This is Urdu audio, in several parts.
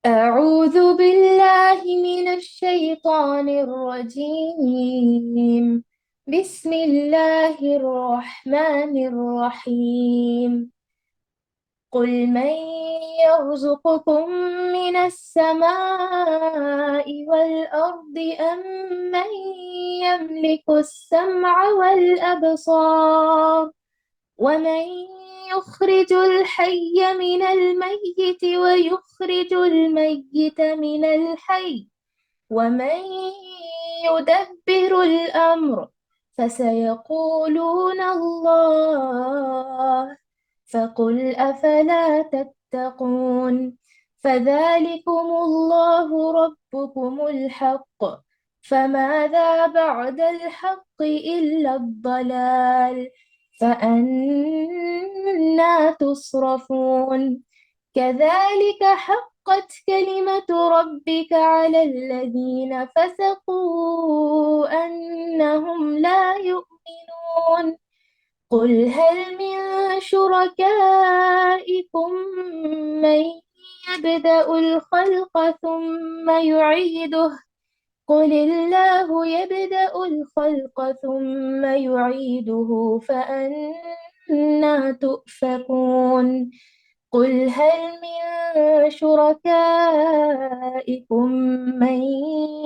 أعوذ بالله من الشيطان الرجيم. بسم الله الرحمن الرحيم. قل من يرزقكم من السماء والأرض أم من يملك السمع والأبصار ومن يخرج الحي من الميت ويخرج الميت من الحي ومن يدبر الأمر فسيقولون الله فقل أفلا تتقون. فذلكم الله ربكم الحق، فماذا بعد الحق إلا الضلال، فأنا تصرفون. كذلك حقت كلمة ربك على الذين فسقوا أنهم لا يؤمنون. قل هل من شركائكم من يبدأ الخلق ثم يعيده؟ قل الله يبدأ الخلق ثم يعيده فأنا تؤفكون. قل هل من شركائكم من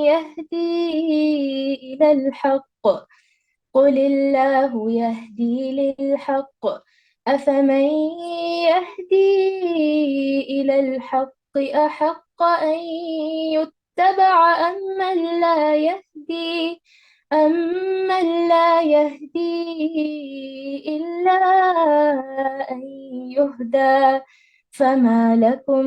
يهدي إلى الحق؟ قل الله يهدي للحق. أفمن يهدي إلى الحق أحق أن يتبع أمن لا يهدي إلا أن يهدى. فما لكم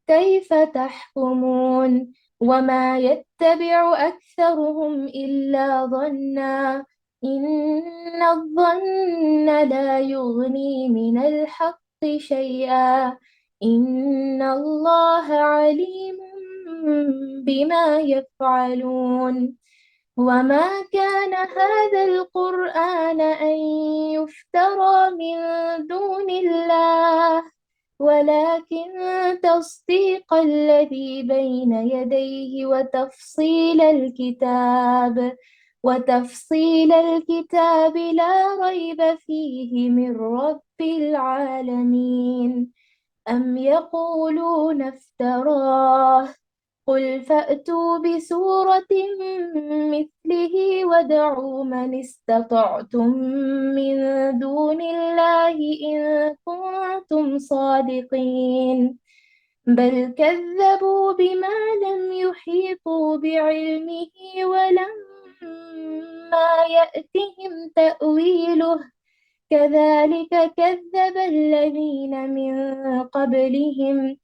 كيف تحكمون؟ وما يتبع أكثرهم إلا ظنا، إن الظن لا يغني من الحق شيئا، إن الله عليم بما يفعلون. وما كان هذا القرآن أن يفترى من دون الله، ولكن تصديق الذي بين يديه وتفصيل الكتاب لا ريب فيه من رب العالمين. أم يقولون افتراه؟ قل فأتوا بسورة مثله وادعوا من استطعتم من دون الله إن كنتم صادقين. بل كذبوا بما لم يحيطوا بعلمه ولما يأتهم تأويله، كذلك كذب الذين من قبلهم،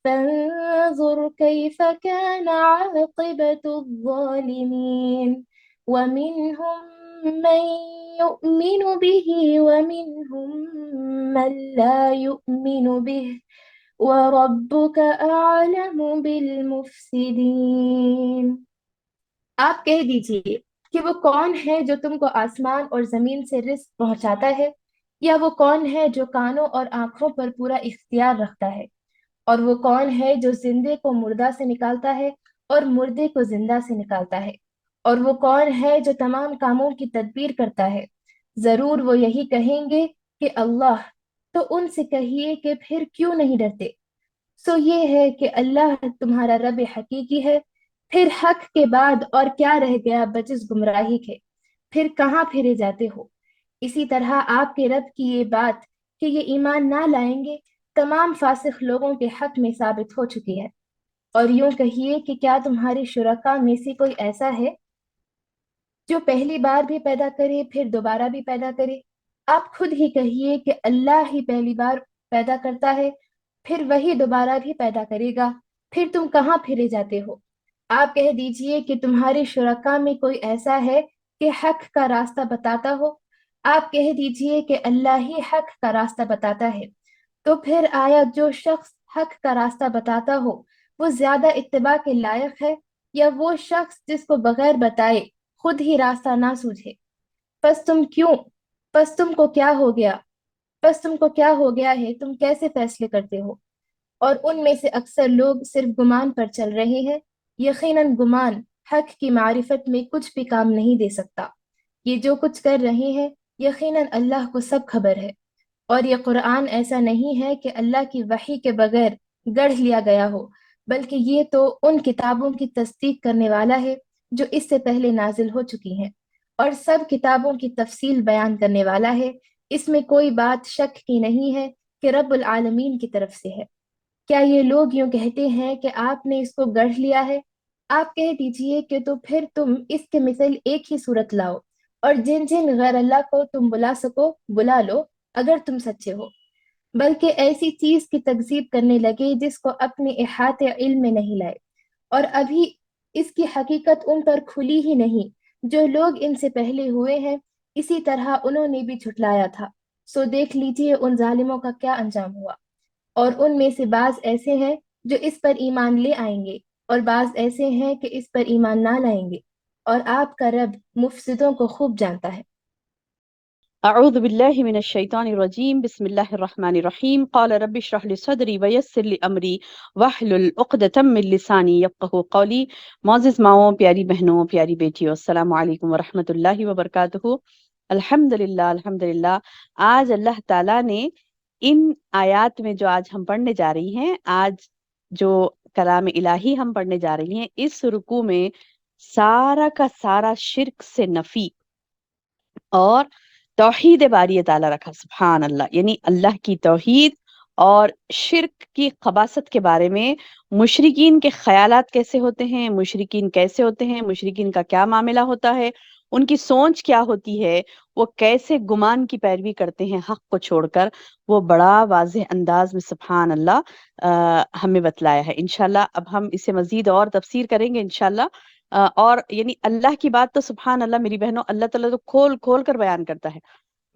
فانظر كيف كان عاقبة الظالمين. ومنهم من يؤمن به ومنهم من لا يؤمن به، وربك أعلم بالمفسدين۔ آپ کہہ دیجئے کہ وہ کون ہے جو تم کو آسمان اور زمین سے رزق پہنچاتا ہے، یا وہ کون ہے جو کانوں اور آنکھوں پر پورا اختیار رکھتا ہے، اور وہ کون ہے جو زندے کو مردہ سے نکالتا ہے اور مردے کو زندہ سے نکالتا ہے، اور وہ کون ہے جو تمام کاموں کی تدبیر کرتا ہے۔ ضرور وہ یہی کہیں گے کہ اللہ، تو ان سے کہیے کہ پھر کیوں نہیں ڈرتے۔ سو یہ ہے کہ اللہ تمہارا رب حقیقی ہے۔ پھر حق کے بعد اور کیا رہ گیا بجز گمراہی کے؟ پھر کہاں پھرے جاتے ہو؟ اسی طرح آپ کے رب کی یہ بات کہ یہ ایمان نہ لائیں گے تمام فاسق لوگوں کے حق میں ثابت ہو چکی ہے۔ اور یوں کہیے کہ کیا تمہارے شرکاء میں سے کوئی ایسا ہے جو پہلی بار بھی پیدا کرے پھر دوبارہ بھی پیدا کرے؟ آپ خود ہی کہیے کہ اللہ ہی پہلی بار پیدا کرتا ہے، پھر وہی دوبارہ بھی پیدا کرے گا، پھر تم کہاں پھرے جاتے ہو؟ آپ کہہ دیجئے کہ تمہارے شرکاء میں کوئی ایسا ہے کہ حق کا راستہ بتاتا ہو؟ آپ کہہ دیجئے کہ اللہ ہی حق کا راستہ بتاتا ہے۔ تو پھر آیا جو شخص حق کا راستہ بتاتا ہو وہ زیادہ اتباع کے لائق ہے، یا وہ شخص جس کو بغیر بتائے خود ہی راستہ نہ سوجھے؟ پس تم کیوں پس تم کو کیا ہو گیا پس تم کو کیا ہو گیا ہے؟ تم کیسے فیصلے کرتے ہو؟ اور ان میں سے اکثر لوگ صرف گمان پر چل رہے ہیں۔ یقیناً گمان حق کی معرفت میں کچھ بھی کام نہیں دے سکتا۔ یہ جو کچھ کر رہے ہیں، یقیناً اللہ کو سب خبر ہے۔ اور یہ قرآن ایسا نہیں ہے کہ اللہ کی وحی کے بغیر گڑھ لیا گیا ہو، بلکہ یہ تو ان کتابوں کی تصدیق کرنے والا ہے جو اس سے پہلے نازل ہو چکی ہیں، اور سب کتابوں کی تفصیل بیان کرنے والا ہے۔ اس میں کوئی بات شک کی نہیں ہے کہ رب العالمین کی طرف سے ہے۔ کیا یہ لوگ یوں کہتے ہیں کہ آپ نے اس کو گڑھ لیا ہے؟ آپ کہہ دیجئے کہ تو پھر تم اس کے مثل ایک ہی صورت لاؤ، اور جن جن غیر اللہ کو تم بلا سکو بلا لو، اگر تم سچے ہو۔ بلکہ ایسی چیز کی تکذیب کرنے لگے جس کو اپنے احاطے علم میں نہیں لائے، اور ابھی اس کی حقیقت ان پر کھلی ہی نہیں۔ جو لوگ ان سے پہلے ہوئے ہیں، اسی طرح انہوں نے بھی جھٹلایا تھا، سو دیکھ لیجئے ان ظالموں کا کیا انجام ہوا۔ اور ان میں سے بعض ایسے ہیں جو اس پر ایمان لے آئیں گے، اور بعض ایسے ہیں کہ اس پر ایمان نہ لائیں گے، اور آپ کا رب مفسدوں کو خوب جانتا ہے۔ اعوذ باللہ من الشیطان الرجیم بسم اللہ الرحمن الرحیم قال رب اشرح لي صدری ویسر لي امری واحلل عقدۃ من لسانی یفقهوا قولی۔ معزز ماؤں، پیاری بہنوں، پیاری بیٹیوں، السلام علیکم ورحمۃ اللہ وبرکاتہ۔ الحمدللہ آج اللہ تعالیٰ نے ان آیات میں جو آج ہم پڑھنے جا رہی ہیں، آج جو کلام الہی ہم پڑھنے جا رہی ہیں، اس رکوع میں سارا کا سارا شرک سے نفی اور توحید باری تعالیٰ رکھا، سبحان اللہ، یعنی اللہ کی توحید اور شرک کی خباثت کے بارے میں، مشرکین کے خیالات کیسے ہوتے ہیں، مشرکین کیسے ہوتے ہیں، مشرکین کا کیا معاملہ ہوتا ہے، ان کی سوچ کیا ہوتی ہے، وہ کیسے گمان کی پیروی کرتے ہیں حق کو چھوڑ کر، وہ بڑا واضح انداز میں سبحان اللہ ہمیں بتلایا ہے۔ انشاءاللہ اب ہم اسے مزید اور تفسیر کریں گے انشاءاللہ۔ اور یعنی اللہ کی بات تو سبحان اللہ میری بہنوں، اللہ تعالیٰ تو کھول کھول کر بیان کرتا ہے،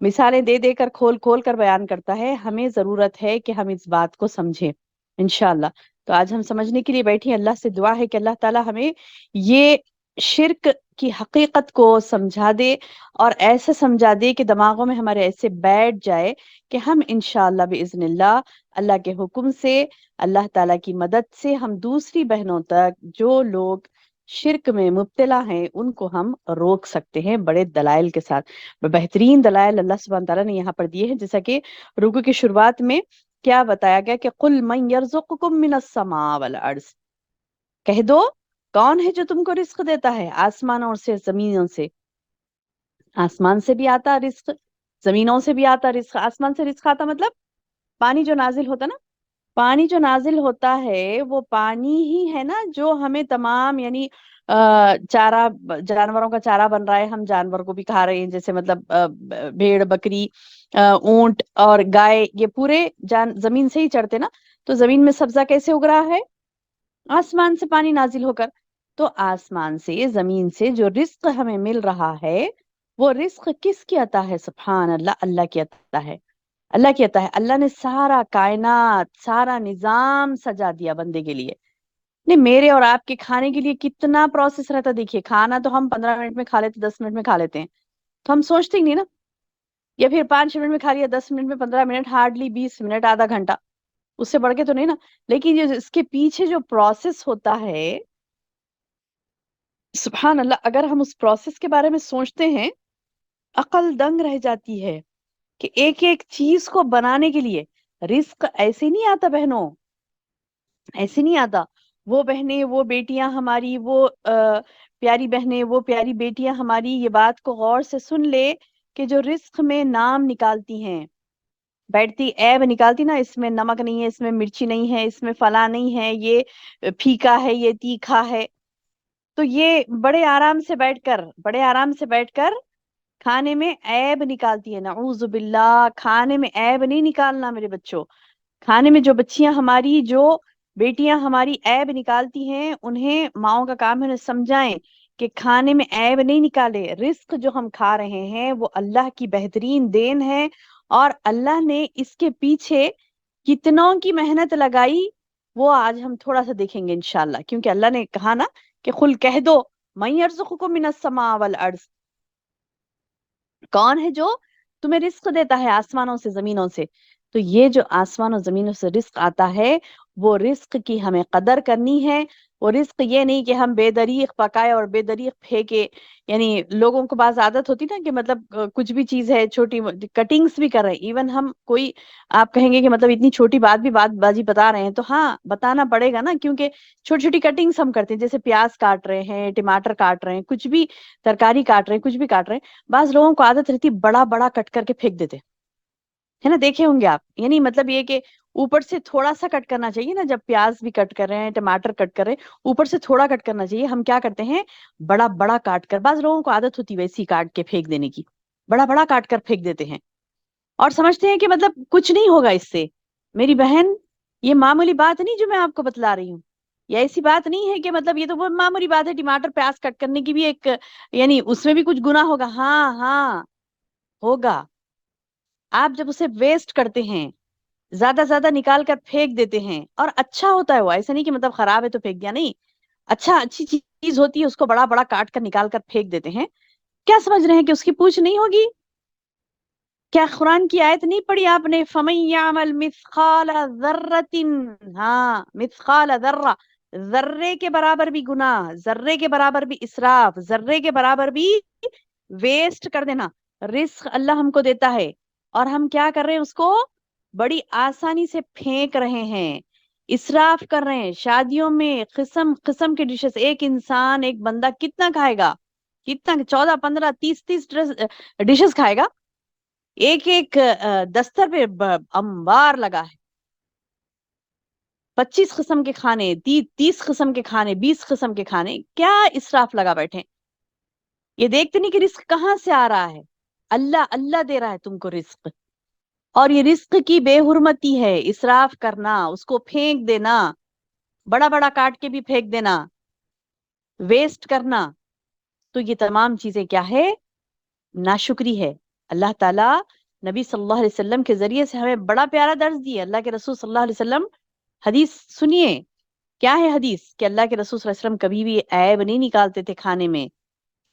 مثالیں دے دے کر کھول کھول کر بیان کرتا ہے۔ ہمیں ضرورت ہے کہ ہم اس بات کو سمجھیں انشاءاللہ۔ تو آج ہم سمجھنے کے لیے بیٹھے ہیں، اللہ سے دعا ہے کہ اللہ تعالیٰ ہمیں یہ شرک کی حقیقت کو سمجھا دے، اور ایسا سمجھا دے کہ دماغوں میں ہمارے ایسے بیٹھ جائے کہ ہم انشاءاللہ باذن اللہ، اللہ کے حکم سے، اللہ تعالیٰ کی مدد سے، ہم دوسری بہنوں تک جو لوگ شرک میں مبتلا ہیں ان کو ہم روک سکتے ہیں بڑے دلائل کے ساتھ۔ بہترین دلائل اللہ سبحانہ تعالیٰ نے یہاں پر دیے ہیں، جیسا کہ رکوع کی شروعات میں کیا بتایا گیا کہ قل من یرزقکم من السماء والارض، کہہ دو کون ہے جو تم کو رزق دیتا ہے آسمانوں سے زمینوں سے۔ آسمان سے بھی آتا رزق، زمینوں سے بھی آتا رزق۔ آسمان سے رزق آتا مطلب پانی جو نازل ہوتا نا، پانی جو نازل ہوتا ہے وہ پانی ہی ہے نا جو ہمیں تمام، یعنی چارہ، جانوروں کا چارہ بن رہا ہے، ہم جانور کو بھی کھا رہے ہیں، جیسے مطلب بھیڑ، بکری، اونٹ اور گائے، یہ پورے زمین سے ہی چڑھتے نا۔ تو زمین میں سبزہ کیسے اگ رہا ہے؟ آسمان سے پانی نازل ہو کر۔ تو آسمان سے، زمین سے جو رزق ہمیں مل رہا ہے، وہ رزق کس کی عطا ہے؟ سبحان اللہ، اللہ کی عطا ہے، اللہ کی عطا ہے۔ اللہ نے سارا کائنات، سارا نظام سجا دیا بندے کے لیے۔ نہیں، میرے اور آپ کے کھانے کے لیے کتنا پروسیس رہتا، دیکھیے کھانا تو ہم 15 منٹ میں کھا لیتے، 10 منٹ میں کھا لیتے ہیں، تو ہم سوچتے ہی نہیں نا، یا پھر 5 منٹ میں کھا لیا، 10 منٹ میں، 15 منٹ، ہارڈلی 20 منٹ، آدھا گھنٹہ، اس سے بڑھ کے تو نہیں نا۔ لیکن یہ اس کے پیچھے جو پروسیس ہوتا ہے، سبحان اللہ، اگر ہم اس پروسیس کے بارے میں سوچتے ہیں، عقل دنگ رہ جاتی ہے کہ ایک ایک چیز کو بنانے کے لیے رزق ایسے نہیں آتا بہنوں، ایسے نہیں آتا۔ وہ بہنیں، وہ بیٹیاں ہماری، وہ پیاری بہنیں، وہ پیاری بیٹیاں ہماری یہ بات کو غور سے سن لے کہ جو رزق میں نام نکالتی ہیں، بیٹھتی عیب نکالتی نا، اس میں نمک نہیں ہے، اس میں مرچی نہیں ہے، اس میں فلاں نہیں ہے، یہ پھیکا ہے، یہ تیکھا ہے، تو یہ بڑے آرام سے بیٹھ کر، بڑے آرام سے بیٹھ کر کھانے میں عیب نکالتی ہے۔ نعوذ باللہ، کھانے میں عیب نہیں نکالنا میرے بچوں۔ کھانے میں جو بچیاں ہماری، جو بیٹیاں ہماری عیب نکالتی ہیں، انہیں ماؤں کا کام ہے انہیں سمجھائیں کہ کھانے میں عیب نہیں نکالے۔ رزق جو ہم کھا رہے ہیں وہ اللہ کی بہترین دین ہے، اور اللہ نے اس کے پیچھے کتنوں کی محنت لگائی وہ آج ہم تھوڑا سا دیکھیں گے انشاءاللہ، کیونکہ اللہ نے کہا نا کہ قل کہہ دو من یرزقکم من السماء والارض، کون ہے جو تمہیں رزق دیتا ہے آسمانوں سے، زمینوں سے۔ تو یہ جو آسمان و زمینوں سے رزق آتا ہے، وہ رزق کی ہمیں قدر کرنی ہے. وہ رزق یہ نہیں کہ ہم بے دریغ پکائے اور بے دریغ پھینکے. یعنی لوگوں کو بعض عادت ہوتی نا کہ مطلب کچھ بھی چیز ہے چھوٹی کٹنگس بھی کر رہے ہیں. ایون ہم کوئی آپ کہیں گے کہ مطلب اتنی چھوٹی بات بھی بات بازی بتا رہے ہیں تو ہاں بتانا پڑے گا نا, کیونکہ چھوٹی چھوٹی کٹنگس ہم کرتے ہیں, جیسے پیاز کاٹ رہے ہیں, ٹماٹر کاٹ رہے ہیں, کچھ بھی ترکاری کاٹ رہے ہیں, کچھ بھی کاٹ رہے ہیں. بعض لوگوں کو عادت رہتی ہے بڑا بڑا کٹ کر کے پھینک دیتے ہے نا, دیکھے ہوں گے آپ. یعنی مطلب یہ کہ اوپر سے تھوڑا سا کٹ کرنا چاہیے نا, جب پیاز بھی کٹ کر رہے ہیں, ٹماٹر کٹ کر رہے ہیں, اوپر سے تھوڑا کٹ کرنا چاہیے. ہم کیا کرتے ہیں بڑا بڑا کاٹ کر, بعض لوگوں کو عادت ہوتی ہے ویسی کاٹ کے پھینک دینے کی, بڑا بڑا کاٹ کر پھینک دیتے ہیں اور سمجھتے ہیں کہ مطلب کچھ نہیں ہوگا اس سے. میری بہن یہ معمولی بات نہیں جو میں آپ کو بتلا رہی ہوں, یا ایسی بات نہیں ہے کہ مطلب یہ تو وہ معمولی بات ہے, ٹماٹر پیاز کٹ کرنے کی بھی ایک یعنی اس میں بھی کچھ گناہ ہوگا. ہاں ہاں ہوگا. آپ جب اسے ویسٹ کرتے ہیں, زیادہ زیادہ نکال کر پھینک دیتے ہیں, اور اچھا ہوتا ہے وہ, ایسا نہیں کہ مطلب خراب ہے تو پھینک دیا, نہیں, اچھی چیز ہوتی ہے اس کو بڑا بڑا کاٹ کر نکال کر پھینک دیتے ہیں. کیا سمجھ رہے ہیں کہ اس کی پوچھ نہیں ہوگی؟ کیا قرآن کی آیت نہیں پڑھی آپ نے, فَمَن يَعْمَلْ مِثْقَالَ ذَرَّةٍ, ہاں مثقال ذرہ, ذرے کے برابر بھی گناہ, ذرے کے برابر بھی اسراف, ذرے کے برابر بھی ویسٹ کر دینا. رزق اللہ ہم کو دیتا ہے اور ہم کیا کر رہے ہیں, اس کو بڑی آسانی سے پھینک رہے ہیں, اسراف کر رہے ہیں. شادیوں میں قسم قسم کے ڈشز, ایک انسان ایک بندہ کتنا کھائے گا, کتنا 14 15 30 ڈشز کھائے گا. ایک ایک دستر پہ انبار لگا ہے, 25 قسم کے کھانے, 30 قسم کے کھانے, 20 قسم کے کھانے, کیا اسراف لگا بیٹھے. یہ دیکھتے نہیں کہ رزق کہاں سے آ رہا ہے, اللہ اللہ دے رہا ہے تم کو رزق. اور یہ رزق کی بے حرمتی ہے, اسراف کرنا, اس کو پھینک دینا, بڑا بڑا کاٹ کے بھی پھینک دینا, ویسٹ کرنا. تو یہ تمام چیزیں کیا ہے, ناشکری ہے. اللہ تعالیٰ نبی صلی اللہ علیہ وسلم کے ذریعے سے ہمیں بڑا پیارا درس دیا. اللہ کے رسول صلی اللہ علیہ وسلم, حدیث سنیے کیا ہے حدیث, کہ اللہ کے رسول صلی اللہ علیہ وسلم کبھی بھی عیب نہیں نکالتے تھے کھانے میں.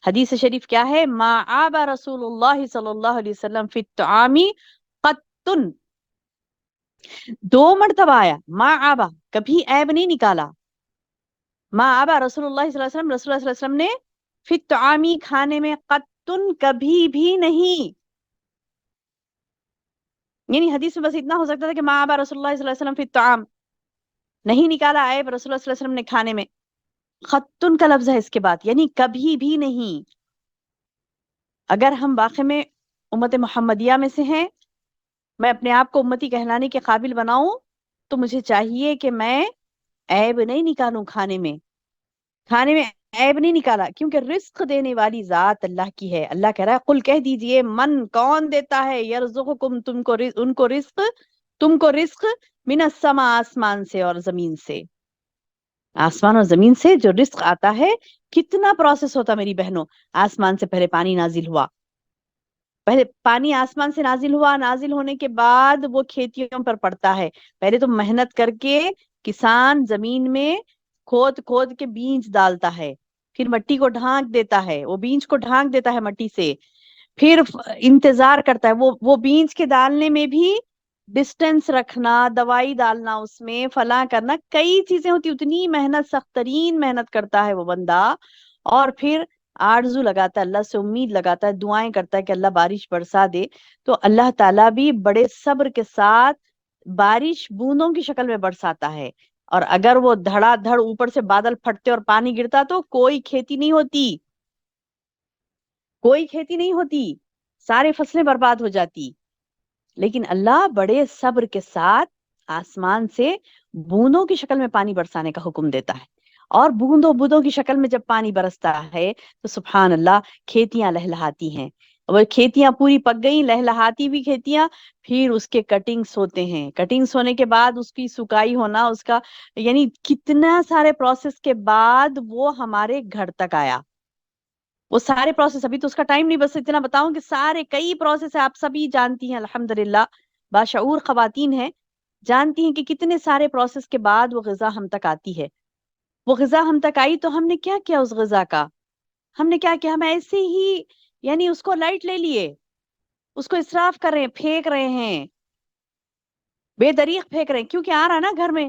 حدیث شریف کیا ہے, ما عاب رسول اللہ صلی اللہ علیہ وسلم فی الطعام قط, 2 مرتبہ آیا ما عابا, کبھی عیب نہیں نکالا. ما عابا رسول اللہ صلی اللہ علیہ وسلم, رسول اللہ صلی اللہ علیہ وسلم نے فی الطعام کھانے میں, قط کبھی بھی نہیں. یعنی حدیث میں بس اتنا ہو سکتا تھا کہ ما عابا رسول اللہ صلی اللہ علیہ وسلم فی الطعام, نہیں نکالا عیب رسول اللہ صلی اللہ علیہ وسلم نے کھانے میں. خطن کا لفظ ہے اس کے بعد, یعنی کبھی بھی نہیں. اگر ہم واقع میں امت محمدیہ میں سے ہیں, میں اپنے آپ کو امتی کہلانے کے قابل بناؤں, تو مجھے چاہیے کہ میں عیب نہیں نکالوں کھانے میں. کھانے میں عیب نہیں نکالا, کیونکہ رزق دینے والی ذات اللہ کی ہے. اللہ کہہ رہا ہے قل کہہ دیجئے, من کون دیتا ہے, یرزقکم تم کو ان کو رزق, تم کو رزق, من السما آسمان سے اور زمین سے. آسمان اور زمین سے جو رزق آتا ہے, کتنا پروسیس ہوتا میری بہنوں. آسمان سے پہلے پانی نازل ہوا, پہلے پانی آسمان سے نازل ہوا, نازل ہونے کے بعد وہ کھیتیوں پر پڑتا ہے. پہلے تو محنت کر کے کسان زمین میں کھود کھود کے بیج ڈالتا ہے, پھر مٹی کو ڈھانک دیتا ہے, وہ بیج کو ڈھانک دیتا ہے مٹی سے, پھر انتظار کرتا ہے. وہ بیج کے ڈالنے میں بھی ڈسٹینس رکھنا, دوائی ڈالنا, اس میں فلاں کرنا, کئی چیزیں ہوتی. اتنی محنت, سخت ترین محنت کرتا ہے وہ بندہ, اور پھر آرزو لگاتا ہے, اللہ سے امید لگاتا ہے, دعائیں کرتا ہے کہ اللہ بارش برسا دے. تو اللہ تعالیٰ بھی بڑے صبر کے ساتھ بارش بوندوں کی شکل میں برساتا ہے. اور اگر وہ دھڑا دھڑ اوپر سے بادل پھٹتے اور پانی گرتا تو کوئی کھیتی نہیں ہوتی, کوئی کھیتی نہیں ہوتی, سارے فصلیں برباد ہو جاتی. لیکن اللہ بڑے صبر کے ساتھ آسمان سے بوندوں کی شکل میں پانی برسانے کا حکم دیتا ہے. اور بوندوں بوندوں کی شکل میں جب پانی برستا ہے تو سبحان اللہ کھیتیاں لہلہاتی ہیں. اور کھیتیاں پوری پک گئی, لہلہاتی بھی کھیتیاں, پھر اس کے کٹنگز ہوتے ہیں, کٹنگز ہونے کے بعد اس کی سکائی ہونا, اس کا یعنی کتنا سارے پروسیس کے بعد وہ ہمارے گھر تک آیا. وہ سارے پروسیس, ابھی تو اس کا ٹائم نہیں, بس اتنا بتاؤں کہ سارے کئی پروسیس آپ سبھی جانتی ہیں الحمدللہ, باشعور خواتین ہیں, جانتی ہیں کہ کتنے سارے پروسیس کے بعد وہ غذا ہم تک آتی ہے. وہ غذا ہم تک آئی تو ہم نے کیا کیا اس غذا کا, ہم نے کیا کیا, ہم ایسے ہی یعنی اس کو لائٹ لے لیے, اس کو اسراف کر رہے ہیں, پھینک رہے ہیں, بے دریغ پھینک رہے ہیں, کیونکہ آ رہا نا گھر میں,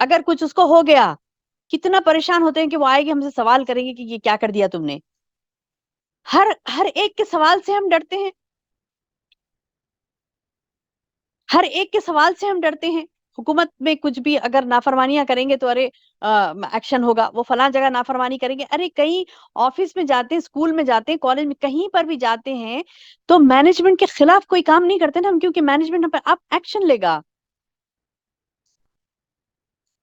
اگر کچھ اس کو ہو گیا کتنا پریشان ہوتے ہیں کہ وہ آئے گی ہم سے سوال کریں گے کہ یہ کیا کر دیا تم نے. ہر ایک کے سوال سے ہم ڈرتے ہیں, ہر ایک کے سوال سے ہم ڈرتے ہیں. حکومت میں کچھ بھی اگر نافرمانیاں کریں گے تو ارے ایکشن ہوگا, وہ فلاں جگہ نافرمانی کریں گے, ارے کہیں آفس میں جاتے ہیں, اسکول میں جاتے ہیں, کالج میں کہیں پر بھی جاتے ہیں تو مینجمنٹ کے خلاف کوئی کام نہیں کرتے نا ہم, کیونکہ مینجمنٹ ہم پر اب ایکشن لے گا.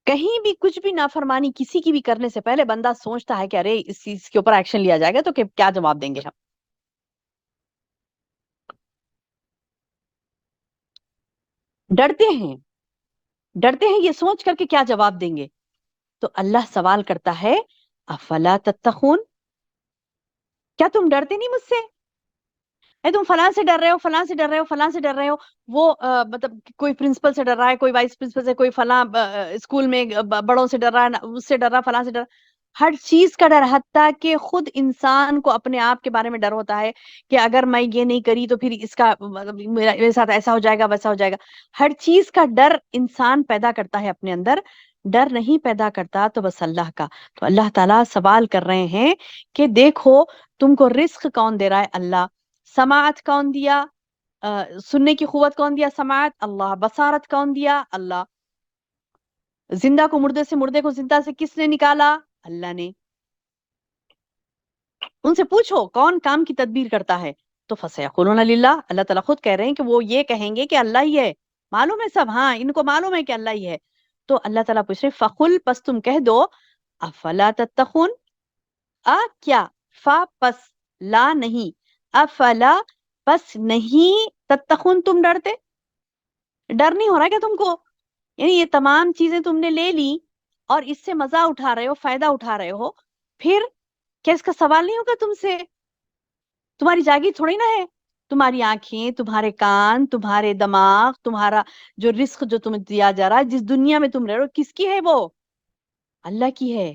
کہیں بھی کچھ بھی نافرمانی کسی کی بھی کرنے سے پہلے بندہ سوچتا ہے کہ ارے اس چیز کے اوپر ایکشن لیا جائے گا تو کیا جواب دیں گے ہم. ڈرتے ہیں یہ سوچ کر کے کیا جواب دیں گے. تو اللہ سوال کرتا ہے افلا تتقون, کیا تم ڈرتے نہیں مجھ سے؟ اے تم فلاں سے ڈر رہے ہو, فلاں سے ڈر رہے ہو, فلاں سے ڈر رہے ہو, وہ مطلب کوئی پرنسپل سے ڈر رہا ہے, کوئی وائس پرنسپل سے, کوئی فلاں اسکول میں بڑوں سے ڈر رہا ہے, اس سے ڈر رہا ہے, فلاں سے ڈر, ہر چیز کا ڈر, حتیٰ کہ خود انسان کو اپنے آپ کے بارے میں ڈر ہوتا ہے کہ اگر میں یہ نہیں کری تو پھر اس کا میرے ساتھ ایسا ہو جائے گا ویسا ہو جائے گا. ہر چیز کا ڈر انسان پیدا کرتا ہے اپنے اندر, ڈر نہیں پیدا کرتا تو بس اللہ کا. تو اللہ تعالیٰ سوال کر رہے ہیں کہ دیکھو تم کو رزق کون دے رہا ہے؟ اللہ. سماعت کون دیا؟ سننے کی قوت کون دیا؟ سماعت اللہ. بصارت کون دیا؟ اللہ. زندہ کو مردے سے, مردے کو زندہ سے کس نے نکالا؟ اللہ نے. ان سے پوچھو کون کام کی تدبیر کرتا ہے, تو فسیقولون للہ, اللہ تعالیٰ خود کہہ رہے ہیں کہ وہ یہ کہیں گے کہ اللہ ہی ہے. معلوم ہے سب, ہاں ان کو معلوم ہے کہ اللہ ہی ہے. تو اللہ تعالیٰ پوچھ رہے فقل, پس تم کہہ دو, افلا تتقون, کیا, فا پس, لا نہیں, افلا پس نہیں, تتقون تم ڈرتے, ڈر نہیں ہو رہا کیا تم کو؟ یعنی یہ تمام چیزیں تم نے لے لی اور اس سے مزہ اٹھا رہے ہو, فائدہ اٹھا رہے ہو, پھر کیا اس کا سوال نہیں ہوگا تم سے؟ تمہاری جاگیر تھوڑی نا ہے, تمہاری آنکھیں, تمہارے کان, تمہارے دماغ, تمہارا جو رزق جو تمہیں دیا جا رہا ہے, جس دنیا میں تم رہ رہے ہو, کس کی ہے وہ؟ اللہ کی ہے.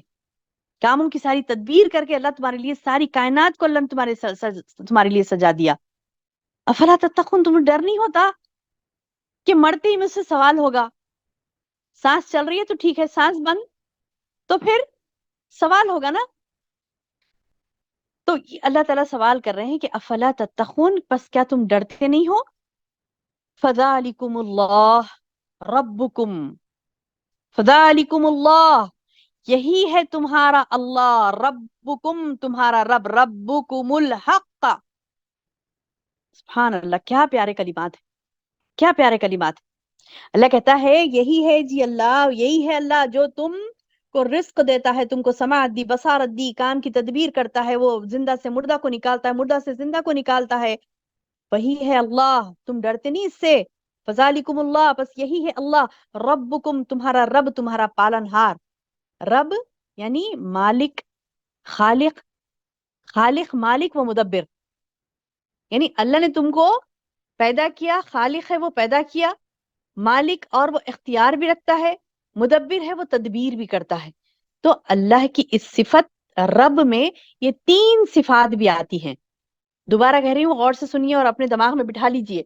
کاموں کی ساری تدبیر کر کے اللہ تمہارے لیے, ساری کائنات کو اللہ نے تمہارے لیے سجا دیا. افلا تتقون, تمہیں ڈر نہیں ہوتا کہ مرتے ہی مجھ سے سوال ہوگا؟ سانس چل رہی ہے تو ٹھیک ہے, سانس بند تو پھر سوال ہوگا نا. تو اللہ تعالیٰ سوال کر رہے ہیں کہ افلا تتقون, پس کیا تم ڈرتے نہیں ہو؟ فذالکم اللہ ربکم, فذالکم اللہ, یہی ہے تمہارا اللہ, ربکم تمہارا رب, ربکم الحق. سبحان اللہ, کیا پیارے کلمات ہیں, کیا پیارے کلمات. اللہ کہتا ہے یہی ہے جی اللہ, یہی ہے اللہ جو تم کو رزق دیتا ہے, تم کو سماعت دی, بصارت دی, کام کی تدبیر کرتا ہے, وہ زندہ سے مردہ کو نکالتا ہے, مردہ سے زندہ کو نکالتا ہے, وہی ہے اللہ. تم ڈرتے نہیں اس سے؟ فذالکم اللہ, بس یہی ہے اللہ, ربکم تمہارا رب, تمہارا پالن ہار. رب یعنی مالک, خالق, خالق مالک و مدبر. یعنی اللہ نے تم کو پیدا کیا, خالق ہے وہ پیدا کیا, مالک اور وہ اختیار بھی رکھتا ہے, مدبر ہے وہ تدبیر بھی کرتا ہے. تو اللہ کی اس صفت رب میں یہ 3 صفات بھی آتی ہیں. دوبارہ کہہ رہی ہوں, غور سے سنیے اور اپنے دماغ میں بٹھا لیجئے.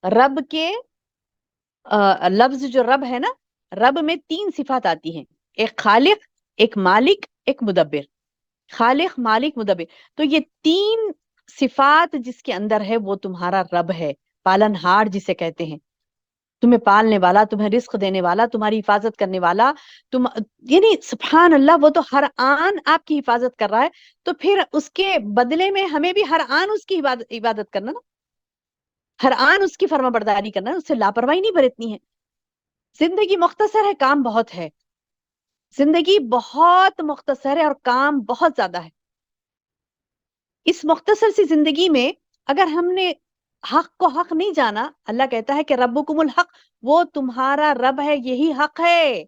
رب کے لفظ جو رب ہے نا, رب میں 3 صفات آتی ہیں, ایک خالق, ایک مالک, ایک مدبر. خالق, مالک, مدبر. تو یہ 3 صفات جس کے اندر ہے وہ تمہارا رب ہے, پالن ہار جسے کہتے ہیں. تمہیں پالنے والا, تمہیں رزق دینے والا, تمہاری حفاظت کرنے والا, یعنی سبحان اللہ, وہ تو ہر آن آپ کی حفاظت کر رہا ہے. تو پھر اس کے بدلے میں ہمیں بھی ہر آن اس کی عبادت کرنا نا, ہر آن اس کی فرما برداری کرنا, اس سے لاپرواہی نہیں برتنی ہے. زندگی مختصر ہے, کام بہت ہے. زندگی بہت مختصر ہے اور کام بہت زیادہ ہے. اس مختصر سی زندگی میں اگر ہم نے حق کو حق نہیں جانا, اللہ کہتا ہے کہ ربکم الحق, وہ تمہارا رب ہے, یہی حق ہے,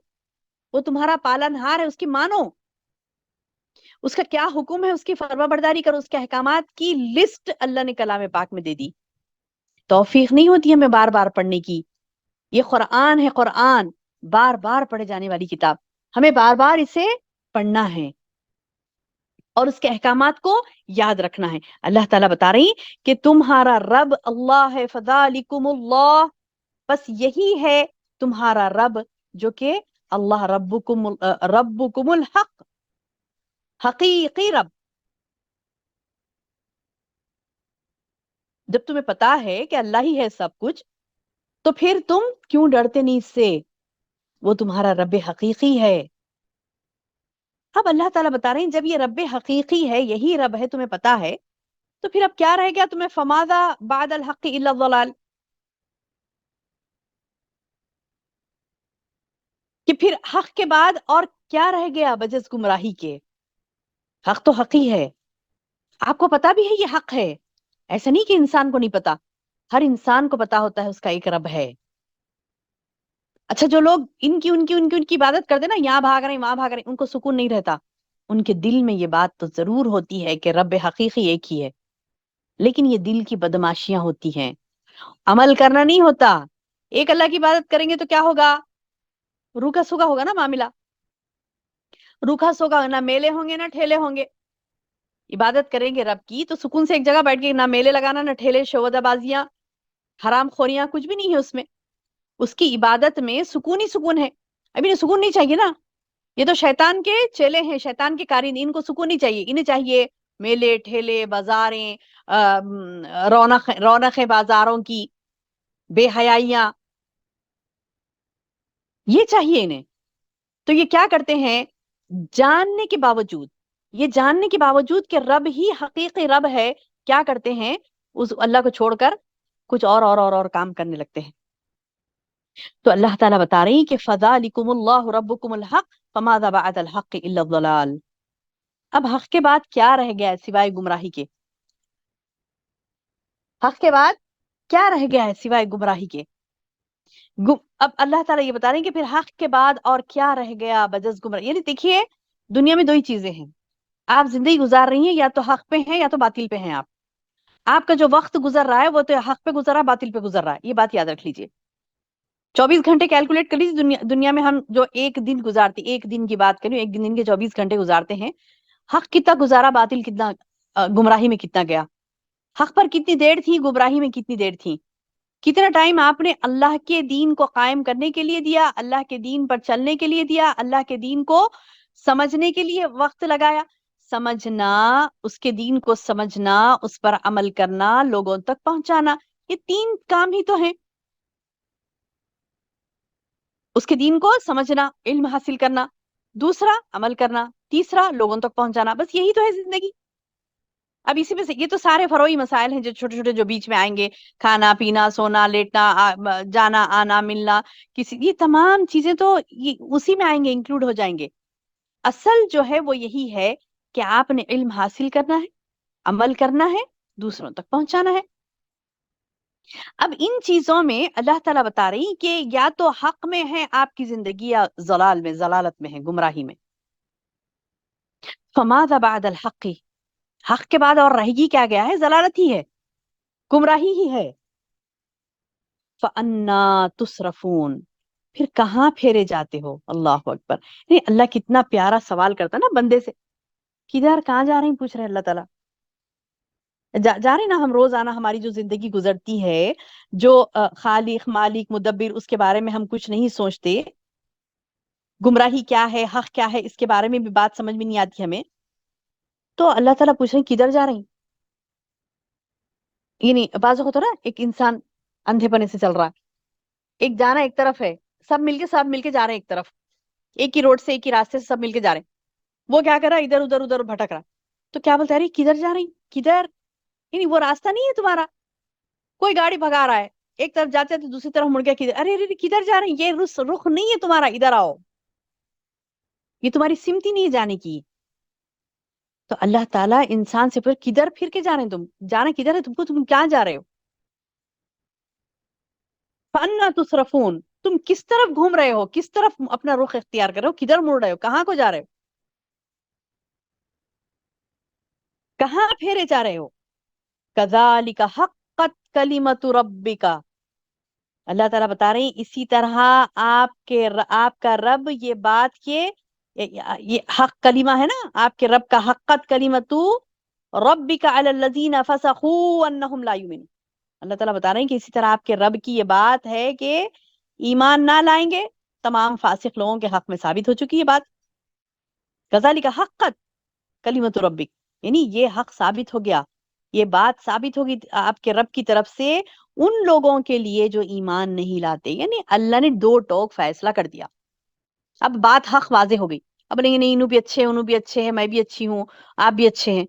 وہ تمہارا پالن ہار ہے, اس کی مانو, اس کا کیا حکم ہے اس کی فرما برداری کرو. اس کے احکامات کی لسٹ اللہ نے کلام پاک میں دے دی. توفیق نہیں ہوتی ہمیں بار بار پڑھنے کی. یہ قرآن ہے, قرآن بار بار پڑھے جانے والی کتاب, ہمیں بار بار اسے پڑھنا ہے اور اس کے احکامات کو یاد رکھنا ہے. اللہ تعالیٰ بتا رہی کہ تمہارا رب اللہ ہے, فذالکم اللہ, بس یہی ہے تمہارا رب جو کہ اللہ ربکم الحق، حقیقی رب. جب تمہیں پتا ہے کہ اللہ ہی ہے سب کچھ، تو پھر تم کیوں ڈرتے نہیں اس سے؟ وہ تمہارا رب حقیقی ہے. اب اللہ تعالیٰ بتا رہے ہیں جب یہ رب حقیقی ہے، یہی رب ہے، تمہیں پتا ہے، تو پھر اب کیا رہ گیا تمہیں؟ فماذا بعد الحق الا الضلال، کہ پھر حق کے بعد اور کیا رہ گیا بجز گمراہی کے؟ حق تو حق ہی ہے، آپ کو پتا بھی ہے یہ حق ہے. ایسا نہیں کہ انسان کو نہیں پتا، ہر انسان کو پتا ہوتا ہے اس کا ایک رب ہے. اچھا، جو لوگ ان کی عبادت کرتے نا، یہاں بھاگ رہے ہیں وہاں بھاگ رہے ہیں، ان کو سکون نہیں رہتا. ان کے دل میں یہ بات تو ضرور ہوتی ہے کہ رب حقیقی ایک ہی ہے، لیکن یہ دل کی بدماشیاں ہوتی ہیں، عمل کرنا نہیں ہوتا. ایک اللہ کی عبادت کریں گے تو کیا ہوگا؟ روکھا سوکھا ہوگا نا معاملہ، روکھا سوکھا، نہ میلے ہوں گے نہ ٹھیلے ہوں گے. عبادت کریں گے رب کی تو سکون سے ایک جگہ بیٹھ کے، نہ میلے لگانا نہ ٹھیلے، شعبدہ بازیاں، حرام خوریاں، کچھ بھی نہیں ہے اس میں. اس کی عبادت میں سکون ہی سکون ہے. ابھی انہیں سکون نہیں چاہیے نا، یہ تو شیطان کے چیلے ہیں، شیطان کے قارین، ان کو سکون نہیں چاہیے. انہیں چاہیے میلے ٹھیلے بازاریں، رونقیں بازاروں کی، بے حیائیاں، یہ چاہیے انہیں. تو یہ کیا کرتے ہیں؟ جاننے کے باوجود، یہ جاننے کے باوجود کہ رب ہی حقیقی رب ہے، کیا کرتے ہیں؟ اس اللہ کو چھوڑ کر کچھ اور کام کرنے لگتے ہیں. تو اللہ تعالیٰ بتا رہی کہ فَذَلِكُمُ اللَّهُ رَبُّكُمُ الْحَقِّ فَمَاذَا بَعْدَ الْحَقِّ إِلَّا الضَّلَالُ. اب حق کے بعد کیا رہ گیا ہے سوائے گمراہی کے؟ حق کے بعد کیا رہ گیا ہے سوائے گمراہی کے؟ اب اللہ تعالیٰ یہ بتا رہے ہیں کہ پھر حق کے بعد اور کیا رہ گیا بجز گمراہی. یعنی دیکھیے، دنیا میں دو ہی چیزیں ہیں. آپ زندگی گزار رہی ہیں، یا تو حق پہ ہیں یا تو باطل پہ ہیں. آپ کا جو وقت گزر رہا ہے وہ تو حق پہ گزر رہا ہے، باطل پہ گزر رہا ہے. یہ بات یاد رکھ لیجئے. 24 گھنٹے کیلکولیٹ کر لیجیے. دنیا میں ہم جو ایک دن گزارتے، ایک دن کی بات کریں، ایک دن کے 24 گھنٹے گزارتے ہیں، حق کتنا گزارا، باطل کتنا، گمراہی میں کتنا گیا. حق پر کتنی دیر تھی، گمراہی میں کتنی دیر تھی. کتنا ٹائم آپ نے اللہ کے دین کو قائم کرنے کے لیے دیا، اللہ کے دین پر چلنے کے لیے دیا، اللہ کے دین کو سمجھنے کے لیے وقت لگایا. سمجھنا، اس کے دین کو سمجھنا، اس پر عمل کرنا، لوگوں تک پہنچانا، یہ 3 کام ہی تو ہیں. اس کے دین کو سمجھنا، علم حاصل کرنا، دوسرا عمل کرنا، تیسرا لوگوں تک پہنچانا. بس یہی تو ہے زندگی. اب اسی میں سے یہ تو سارے فروعی مسائل ہیں جو چھوٹے چھوٹے جو بیچ میں آئیں گے، کھانا پینا، سونا لیٹنا، جانا آنا، ملنا، یہ تمام چیزیں تو یہ اسی میں آئیں گے، انکلوڈ ہو جائیں گے. اصل جو ہے وہ یہی ہے کہ آپ نے علم حاصل کرنا ہے، عمل کرنا ہے، دوسروں تک پہنچانا ہے. اب ان چیزوں میں اللہ تعالیٰ بتا رہی کہ یا تو حق میں ہے آپ کی زندگی، یا ضلال میں، ضلالت میں ہے، گمراہی میں. فماذا بعد الحق، حق کے بعد اور رہ گی کیا گیا ہے؟ ضلالت ہی ہے، گمراہی ہی ہے. فَأَنَّا تُصْرَفُونَ، پھر کہاں پھیرے جاتے ہو؟ اللہ اکبر. اللہ کتنا پیارا سوال کرتا نا بندے سے، کدھر کہاں جا رہے ہیں، پوچھ رہے اللہ تعالیٰ. جا رہے نا ہم روزانہ، ہماری جو زندگی گزرتی ہے، جو خالق مالک مدبر، اس کے بارے میں ہم کچھ نہیں سوچتے. گمراہی کیا ہے، حق کیا ہے، اس کے بارے میں بھی بات سمجھ میں نہیں آتی ہمیں. تو اللہ تعالیٰ پوچھ رہے ہیں کدھر جا رہے ہیں. یعنی بعض ہوتا نا، ایک انسان اندھے پنے سے چل رہا ہے، ایک جانا ایک طرف ہے، سب مل کے جا رہے ہیں ایک طرف، ایک ہی روڈ سے، ایک ہی راستے سے سب مل کے جا رہے ہیں. وہ کیا کر رہا ہے؟ ادھر بھٹک رہا. تو کیا بولتا ہے؟ کدھر جا رہی، کدھر؟ یعنی وہ راستہ نہیں ہے تمہارا. کوئی گاڑی بھگا رہا ہے، ایک طرف جاتے تو دوسری طرف مڑ گیا، کدھر؟ ارے کدھر جا رہے ہیں؟ یہ رخ نہیں ہے تمہارا، ادھر آؤ، یہ تمہاری سمت ہی نہیں ہے جانے کی. تو اللہ تعالیٰ انسان سے پوچھ، کدھر پھر کے جا رہے ہیں تم؟ جانا کدھر ہے تم کو؟ تم کہاں جا رہے ہو؟ فَأَنَّا تُصْرَفُونَ، تم کس طرف گھوم رہے ہو، کس طرف اپنا رخ اختیار کر رہے ہو، کدھر مڑ رہے ہو، کہاں کو جا رہے ہو، کہاں پھیرے جا رہے ہو؟ كَذَلِكَ حَقَّتْ كَلِمَةُ رَبِّكَ، اللہ تعالیٰ بتا رہے ہیں اسی طرح آپ کا رب یہ بات یہ حق کلمہ ہے نا، آپ کے رب کا، حقت کلمۃ ربک علی الذین فسقوا انہم لا یؤمنون. اللہ تعالیٰ بتا رہے ہیں کہ اسی طرح آپ کے رب کی یہ بات ہے کہ ایمان نہ لائیں گے تمام فاسق لوگوں کے حق میں ثابت ہو چکی ہے بات. کذالک حقت کلمۃ ربک، یعنی یہ حق ثابت ہو گیا، یہ بات ثابت ہوگی آپ کے رب کی طرف سے ان لوگوں کے لیے جو ایمان نہیں لاتے. یعنی اللہ نے دو ٹوک فیصلہ کر دیا. اب بات حق واضح ہو گئی. اب نہیں نہیں انہوں بھی اچھے ہیں، انہوں بھی اچھے ہیں، میں بھی اچھی ہوں، آپ بھی اچھے ہیں.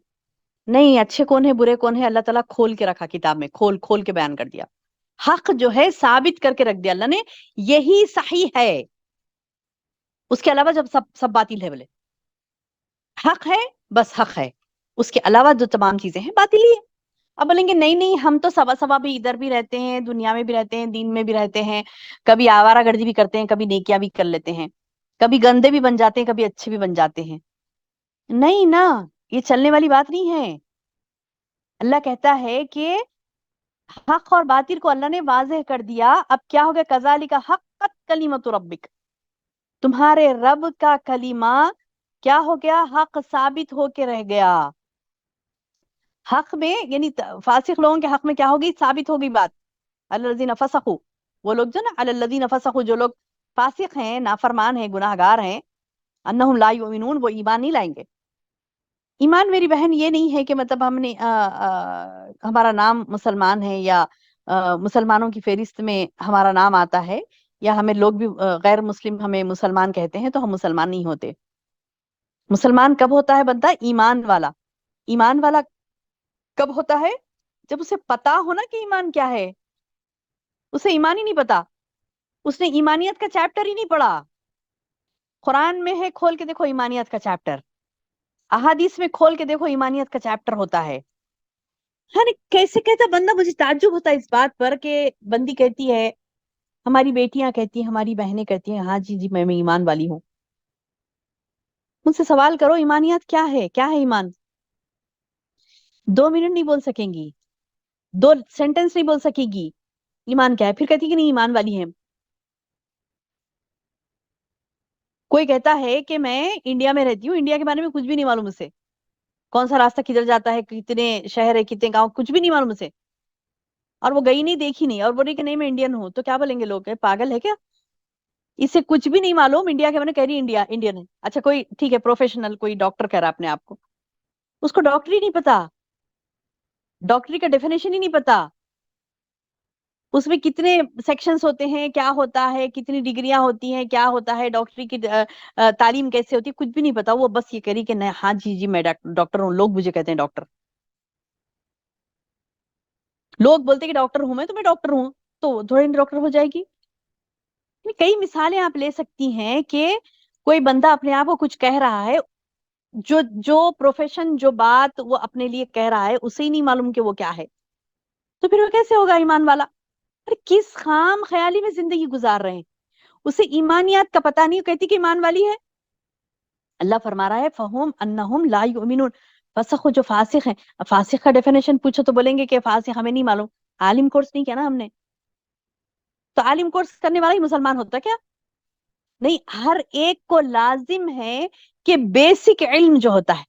نہیں، اچھے کون ہیں برے کون ہیں، اللہ تعالیٰ کھول کے رکھا کتاب میں، کھول کھول کے بیان کر دیا. حق جو ہے ثابت کر کے رکھ دیا اللہ نے، یہی صحیح ہے. اس کے علاوہ جب سب باطل ہے، بولے حق ہے بس حق ہے، اس کے علاوہ جو تمام چیزیں ہیں باطل ہی ہے. اب بولیں گے نہیں نہیں ہم تو سوا سوا بھی ادھر بھی رہتے ہیں، دنیا میں بھی رہتے ہیں، دین میں بھی رہتے ہیں، کبھی آوارہ گردی بھی کرتے ہیں، کبھی نیکیاں بھی کر لیتے ہیں، کبھی گندے بھی بن جاتے ہیں، کبھی اچھے بھی بن جاتے ہیں. نہیں نا، یہ چلنے والی بات نہیں ہے. اللہ کہتا ہے کہ حق اور باطل کو اللہ نے واضح کر دیا. اب کیا ہو گیا؟ کذالک حقت کلمۃ ربک، تمہارے رب کا کلمہ کیا ہو گیا؟ حق ثابت ہو کے رہ گیا. حق میں یعنی فاسق لوگوں کے حق میں کیا ہوگی؟ ثابت ہوگی بات. الذین فسقوا، وہ لوگ جو نا الذین فسقوا، جو لوگ فاسق ہیں، نافرمان ہیں، گناہ گار ہیں، انہم لا یؤمنون، وہ ایمان نہیں لائیں گے. ایمان میری بہن یہ نہیں ہے کہ مطلب ہم نے ہمارا نام مسلمان ہے یا مسلمانوں کی فہرست میں ہمارا نام آتا ہے، یا ہمیں لوگ بھی غیر مسلم ہمیں مسلمان کہتے ہیں تو ہم مسلمان نہیں ہوتے. مسلمان کب ہوتا ہے بندہ؟ ایمان والا. ایمان والا کب ہوتا ہے؟ جب اسے پتا ہو نا کہ ایمان کیا ہے. اسے ایمان ہی نہیں پتا، اس نے ایمانیت کا چیپٹر ہی نہیں پڑھا. قرآن میں ہے، کھول کے دیکھو ایمانیت کا چیپٹر، احادیث میں کھول کے دیکھو ایمانیت کا چیپٹر ہوتا ہے. ہاں، کیسے کہتا بندہ، مجھے تعجب ہوتا ہے اس بات پر کہ بندی کہتی ہے، ہماری بیٹیاں کہتی ہیں، ہماری بہنیں کہتی ہیں، ہاں جی جی میں ایمان والی ہوں. مجھ سے سوال کرو ایمانیت کیا ہے؟ کیا ہے ایمان؟ 2 منٹ نہیں بول سکیں گی، 2 سینٹنس نہیں بول سکے گی ایمان کیا ہے، پھر کہتی کہ نہیں ایمان والی ہے. کوئی کہتا ہے کہ میں انڈیا میں رہتی ہوں، انڈیا کے بارے میں کچھ بھی نہیں معلوم اسے، کون سا راستہ کدھر جاتا ہے، کتنے شہر ہے، کتنے گاؤں، کچھ بھی نہیں معلوم اسے، اور وہ گئی نہیں، دیکھی نہیں، اور بولی کہ نہیں میں انڈین ہوں. تو کیا بولیں گے لوگ؟ پاگل ہے کیا؟ اسے کچھ بھی نہیں معلوم، انڈیا کے بارے میں کہہ رہی انڈین ہے. اچھا کوئی ٹھیک ہے پروفیشنل، کوئی ڈاکٹر کہہ رہا اپنے آپ کو، اس کو ڈاکٹری نہیں پتا، ڈاکٹری کا ڈیفینیشن ہی نہیں پتا، اس میں کتنے سیکشنز ہوتے ہیں، کیا ہوتا ہے، کتنی ڈگریاں ہوتی ہیں، کیا ہوتا ہے، ڈاکٹری کی تعلیم کیسے ہوتی ہے، کچھ بھی نہیں پتا. وہ بس یہ کہہ رہی کہ نہیں ہاں جی جی میں ڈاکٹر ہوں، لوگ مجھے کہتے ہیں ڈاکٹر، لوگ بولتے ہیں کہ ڈاکٹر ہوں میں، تو میں ڈاکٹر ہوں، تو تھوڑی ڈاکٹر ہو جائے گی. کئی مثالیں آپ لے سکتی ہیں کہ کوئی بندہ اپنے آپ کو کچھ کہہ رہا ہے، جو پروفیشن، جو بات وہ اپنے لیے کہہ رہا ہے اسے ہی نہیں معلوم کہ وہ کیا ہے، تو پھر وہ کیسے ہوگا ایمان والا؟ کس خام خیالی میں زندگی گزار رہے ہیں، اسے ایمانیات کا پتہ نہیں، کہتی کہ ایمان والی ہے. اللہ فرما رہا ہے فہم انہم لا یؤمنون، فسق جو فاسق ہیں. فاسق کا ڈیفینیشن پوچھو تو بولیں گے کہ فاسق ہمیں نہیں معلوم، عالم کورس نہیں کیا نا ہم نے. تو عالم کورس کرنے والا ہی مسلمان ہوتا کیا؟ نہیں، ہر ایک کو لازم ہے کہ بیسک علم جو ہوتا ہے،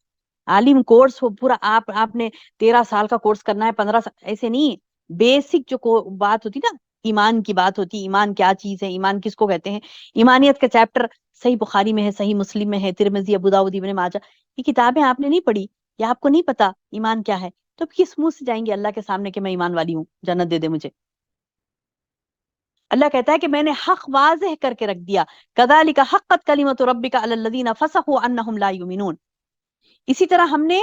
عالم کورس ہو پورا، آپ نے 13 سال کا کورس کرنا ہے، 15 سال، ایسے نہیں. بیسک جو بات ہوتی نا، ایمان کی بات ہوتی، ایمان کیا چیز ہے، ایمان کس کو کہتے ہیں، ایمانیت کا چیپٹر صحیح بخاری میں ہے، صحیح مسلم میں ہے، ترمذی، ابو داؤد، ابن ماجہ، یہ کتابیں آپ نے نہیں پڑھی یا آپ کو نہیں پتا ایمان کیا ہے، تو کس منہ سے جائیں گے اللہ کے سامنے کہ میں ایمان والی ہوں، جنت دے دے مجھے. اللہ کہتا ہے کہ میں نے حق واضح کر کے رکھ دیا. کذالک حقت کلمۃ ربک علی الذین فسقوا انہم لا یؤمنون. اسی طرح ہم نے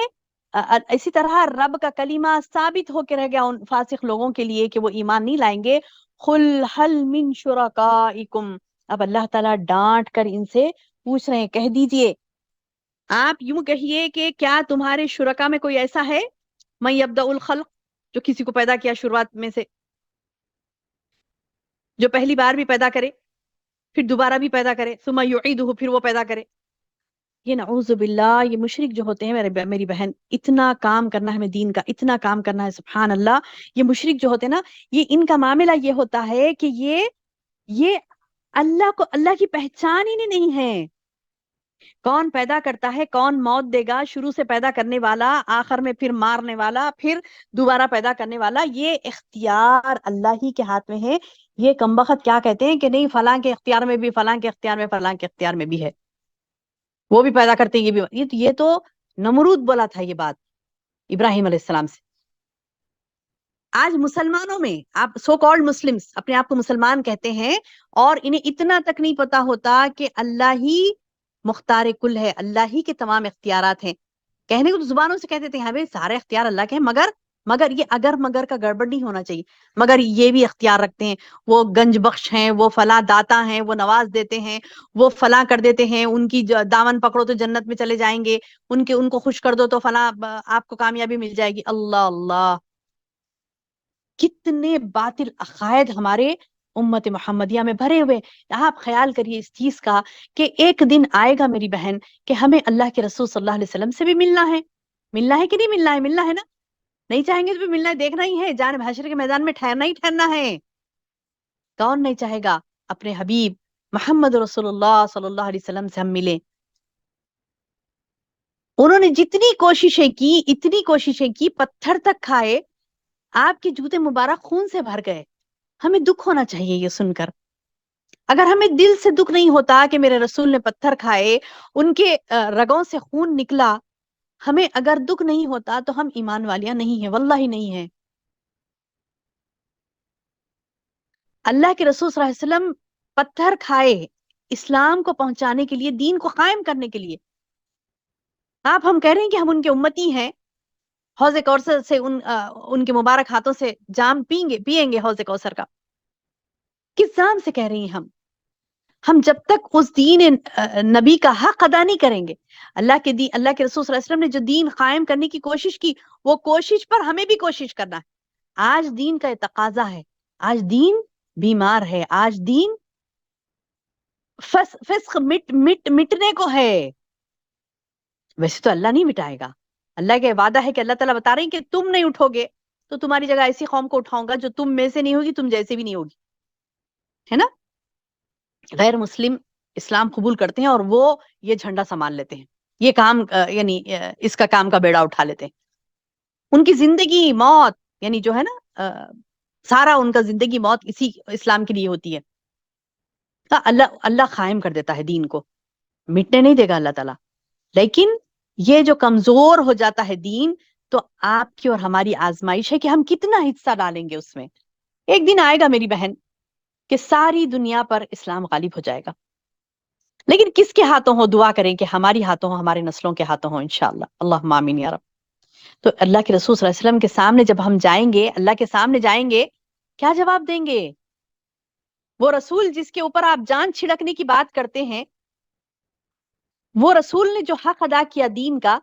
اسی طرح رب کا کلمہ ثابت ہو کے رہ گیا ان فاسق لوگوں کے لیے کہ وہ ایمان نہیں لائیں گے. قل هل من شرکائکم، اب اللہ تعالیٰ ڈانٹ کر ان سے پوچھ رہے ہیں، کہہ دیجئے، آپ یوں کہیے کہ کیا تمہارے شرکا میں کوئی ایسا ہے، من یبدأ الخلق، جو کسی کو پیدا کیا شروعات میں سے، جو پہلی بار بھی پیدا کرے، پھر دوبارہ بھی پیدا کرے، ثم یعیدہ، پھر وہ پیدا کرے. یہ نعوذ باللہ، یہ مشرک جو ہوتے ہیں میری بہن، اتنا کام کرنا ہے ہمیں دین کا، اتنا کام کرنا ہے، سبحان اللہ. یہ مشرک جو ہوتے ہیں نا، یہ ان کا معاملہ یہ ہوتا ہے کہ یہ اللہ کو، اللہ کی پہچان ہی نہیں ہے. کون پیدا کرتا ہے، کون موت دے گا، شروع سے پیدا کرنے والا، آخر میں پھر مارنے والا، پھر دوبارہ پیدا کرنے والا، یہ اختیار اللہ ہی کے ہاتھ میں ہے. یہ کمبخت کیا کہتے ہیں کہ نہیں فلاں کے اختیار میں بھی، فلاں کے اختیار میں، فلاں کے اختیار میں بھی ہے، وہ بھی پیدا کرتے ہیں، یہ تو نمرود بولا تھا یہ بات ابراہیم علیہ السلام سے. آج مسلمانوں میں آپ سو کالڈ مسلمز اپنے آپ کو مسلمان کہتے ہیں اور انہیں اتنا تک نہیں پتا ہوتا کہ اللہ ہی مختار کل ہے، اللہ ہی کے تمام اختیارات ہیں. کہنے کو تو زبانوں سے کہتے تھے ہاں بھائی سارے اختیار اللہ کے ہیں، مگر یہ اگر مگر کا گڑبڑ نہیں ہونا چاہیے. مگر یہ بھی اختیار رکھتے ہیں، وہ گنج بخش ہیں، وہ فلاں داتا ہیں، وہ نواز دیتے ہیں، وہ فلاں کر دیتے ہیں، ان کی دامن پکڑو تو جنت میں چلے جائیں گے، ان کو خوش کر دو تو فلاں آپ کو کامیابی مل جائے گی. اللہ اللہ، کتنے باطل عقائد ہمارے امت محمدیہ میں بھرے ہوئے. آپ خیال کریے اس چیز کا کہ ایک دن آئے گا میری بہن کہ ہمیں اللہ کے رسول صلی اللہ علیہ وسلم سے بھی ملنا ہے. ملنا ہے کہ نہیں ملنا ہے؟ ملنا ہے نا. نہیں چاہیں گے تو بھی ملنا ہے، دیکھنا ہی ہے، جان بحشر کے میدان میں ٹھہرنا ہی ٹھہرنا ہے. کون نہیں چاہے گا اپنے حبیب محمد رسول اللہ صلی اللہ علیہ وسلم سے ہم ملیں. انہوں نے جتنی کوششیں کی، اتنی کوششیں کی، پتھر تک کھائے، آپ کے جوتے مبارک خون سے بھر گئے. ہمیں دکھ ہونا چاہیے یہ سن کر. اگر ہمیں دل سے دکھ نہیں ہوتا کہ میرے رسول نے پتھر کھائے، ان کے رگوں سے خون نکلا، ہمیں اگر دکھ نہیں ہوتا تو ہم ایمان والیاں نہیں ہیں، واللہ نہیں ہیں. اللہ کے رسول صلی اللہ علیہ وسلم پتھر کھائے اسلام کو پہنچانے کے لیے، دین کو قائم کرنے کے لیے. آپ ہم کہہ رہے ہیں کہ ہم ان کے امتی ہیں، حوض کوثر سے ان کے مبارک ہاتھوں سے جام پیئیں گے حوض کوثر کا. کس جام سے کہہ رہی ہیں ہم جب تک اس دین نبی کا حق ادا نہیں کریں گے، اللہ کے رسول صلی اللہ علیہ وسلم نے جو دین قائم کرنے کی کوشش کی، وہ کوشش پر ہمیں بھی کوشش کرنا ہے. آج دین کا تقاضا ہے، آج دین بیمار ہے، آج دین فسق مٹنے کو ہے. ویسے تو اللہ نہیں مٹائے گا، اللہ کا وعدہ ہے کہ اللہ تعالیٰ بتا رہے ہیں کہ تم نہیں اٹھو گے تو تمہاری جگہ ایسی قوم کو اٹھاؤں گا جو تم میں سے نہیں ہوگی، تم جیسے بھی نہیں ہوگی، ہے نا. غیر مسلم اسلام قبول کرتے ہیں اور وہ یہ جھنڈا سنبھال لیتے ہیں، یہ کام یعنی اس کا کام کا بیڑا اٹھا لیتے ہیں. ان کی زندگی موت یعنی جو ہے نا سارا ان کا زندگی موت اسی اسلام کے لیے ہوتی ہے. اللہ قائم کر دیتا ہے دین کو، مٹنے نہیں دے گا اللہ تعالیٰ. لیکن یہ جو کمزور ہو جاتا ہے دین، تو آپ کی اور ہماری آزمائش ہے کہ ہم کتنا حصہ ڈالیں گے اس میں. ایک دن آئے گا میری بہن کہ ساری دنیا پر اسلام غالب ہو جائے گا، لیکن کس کے ہاتھوں ہو؟ دعا کریں کہ ہماری ہاتھوں ہو، ہمارے نسلوں کے ہاتھوں ہو انشاءاللہ. اللہم آمین یا رب. تو اللہ کے رسول صلی اللہ علیہ وسلم کے سامنے جب ہم جائیں گے، اللہ کے سامنے جائیں گے، کیا جواب دیں گے؟ وہ رسول جس کے اوپر آپ جان چھڑکنے کی بات کرتے ہیں، وہ رسول نے جو حق ادا کیا دین کا،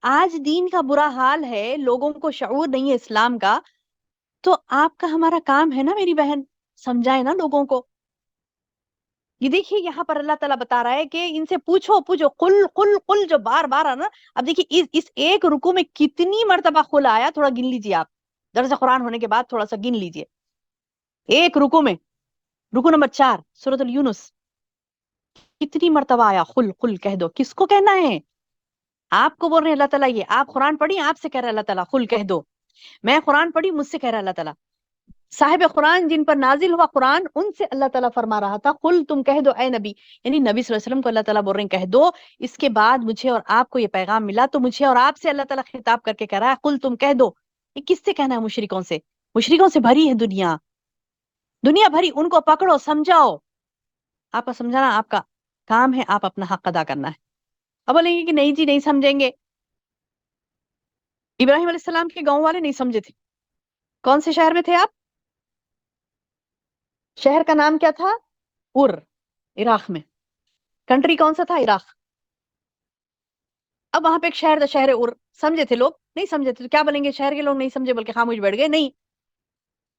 آج دین کا برا حال ہے، لوگوں کو شعور نہیں ہے اسلام کا، تو آپ کا ہمارا کام ہے نا میری بہن، سمجھائے نا لوگوں کو. یہ دیکھیے یہاں پر اللہ تعالیٰ بتا رہا ہے کہ ان سے پوچھو قل قل قل، جو بار بار آنا. اب دیکھیے اس ایک رکو میں کتنی مرتبہ قل آیا، تھوڑا گن لیجئے آپ، درس قرآن ہونے کے بعد تھوڑا سا گن لیجئے. ایک رکو میں، رکو نمبر 4 سورۃ یونس، کتنی مرتبہ آیا قل قل. کہہ دو، کس کو کہنا ہے؟ آپ کو بول رہے ہیں اللہ تعالیٰ. یہ آپ قرآن پڑھی، آپ سے کہہ رہے اللہ تعالیٰ قل کہہ دو. میں قرآن پڑھی، مجھ سے کہہ رہا اللہ تعالیٰ. صاحب قرآن جن پر نازل ہوا قرآن، ان سے اللہ تعالیٰ فرما رہا تھا قل تم کہہ دو اے نبی. یعنی نبی صلی اللہ علیہ وسلم کو اللہ تعالیٰ بول رہے ہیں کہہ دو. اس کے بعد مجھے اور آپ کو یہ پیغام ملا، تو مجھے اور آپ سے اللہ تعالیٰ خطاب کر کے کہہ رہا ہے قل تم کہہ دو. یہ کس سے کہنا ہے؟ مشرکوں سے. مشرکوں سے بھری ہے دنیا بھری. ان کو پکڑو، سمجھاؤ. آپ کا سمجھانا آپ کا کام ہے، آپ اپنا حق ادا کرنا ہے. اب بولیں گے کہ نہیں جی نہیں سمجھیں گے. ابراہیم علیہ السلام کے گاؤں والے نہیں سمجھے تھے. کون سے شہر میں تھے آپ؟ شہر کا نام کیا تھا؟ عراق میں. کنٹری کون سا تھا؟ عراق. اب وہاں پہ ایک شہر تھا، شہر سمجھے تھے لوگ؟ نہیں سمجھے تھے. تو کیا بولیں گے؟ شہر کے لوگ نہیں سمجھے بلکہ خاموش بیٹھ گئے؟ نہیں،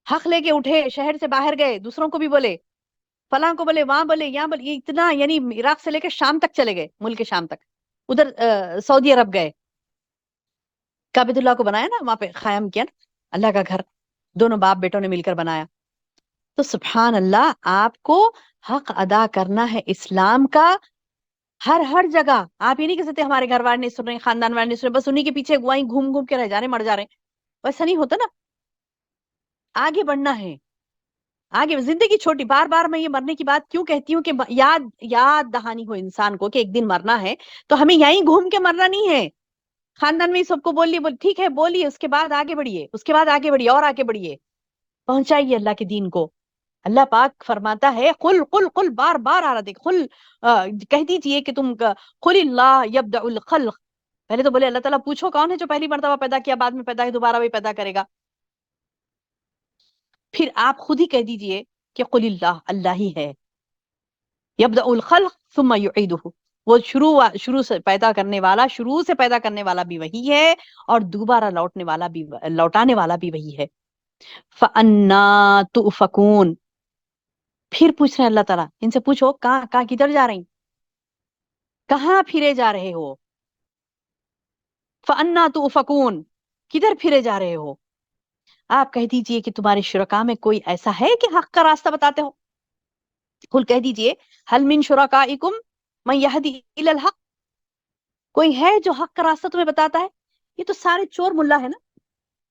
حق لے کے اٹھے، شہر سے باہر گئے، دوسروں کو بھی بولے، فلاں کو بولے، وہاں بولے، یہاں بولے. یہ اتنا یعنی عراق سے لے کے شام تک چلے گئے، ملک شام تک. ادھر سعودی عرب گئے، کعبۃ اللہ کو بنایا نا، وہاں پہ قائم کیا نا اللہ کا گھر، دونوں باپ بیٹوں نے مل کر بنایا. تو سبحان اللہ، آپ کو حق ادا کرنا ہے اسلام کا. ہر جگہ آپ یہ نہیں کہہ سکتے ہمارے گھر والے نہیں سن رہے، خاندان والے نہیں سن رہے، بس انہیں کے پیچھے وہیں گھوم گھوم کے رہ جا رہے، مر جا رہے ہیں. ویسا نہیں ہوتا نا. آگے بڑھنا ہے. آگے زندگی چھوٹی. بار بار میں یہ مرنے کی بات کیوں کہتی ہوں کہ یاد دہانی ہو انسان کو کہ ایک دن مرنا ہے، تو ہمیں یہیں گھوم کے مرنا نہیں ہے. خاندان میں سب کو بولیے، ٹھیک ہے بولیے، اس کے بعد آگے بڑھیے، اس کے بعد آگے بڑھیے اور آگے بڑھیے، پہنچائیے اللہ کے دین کو. اللہ پاک فرماتا ہے قل قل قل، بار بار آ رہا دیکھ، قل کہہ دیجئے کہ تم قل اللہ یبدأ الخلق. پہلے تو بولے اللہ تعالیٰ پوچھو کون ہے جو پہلی مرتبہ پیدا کیا، بعد میں پیدا ہے، دوبارہ بھی پیدا کرے گا. پھر آپ خود ہی کہہ دیجئے کہ قل اللہ، اللہ ہی ہے. یبدأ الخلق ثم یعیدہ، وہ شروع سے پیدا کرنے والا بھی وہی ہے، اور دوبارہ لوٹانے والا بھی وہی ہے. فَأَنَّا تُؤْفَكُونَ. پھر پوچھ رہے ہیں اللہ تعالیٰ، ان سے پوچھو کہاں کدھر جا رہے ہیں، کہاں پھرے جا رہے ہو. فَأَنَّا تُؤْفَكُونَ، کدھر پھرے جا رہے ہو. آپ کہہ دیجئے کہ تمہارے شرکاء میں کوئی ایسا ہے کہ حق کا راستہ بتاتے ہو. قل کہہ دیجئے هل من شرکائکم من یہدی الی الحق، کوئی ہے جو حق کا راستہ تمہیں بتاتا ہے. یہ تو سارے چور ملا ہے نا،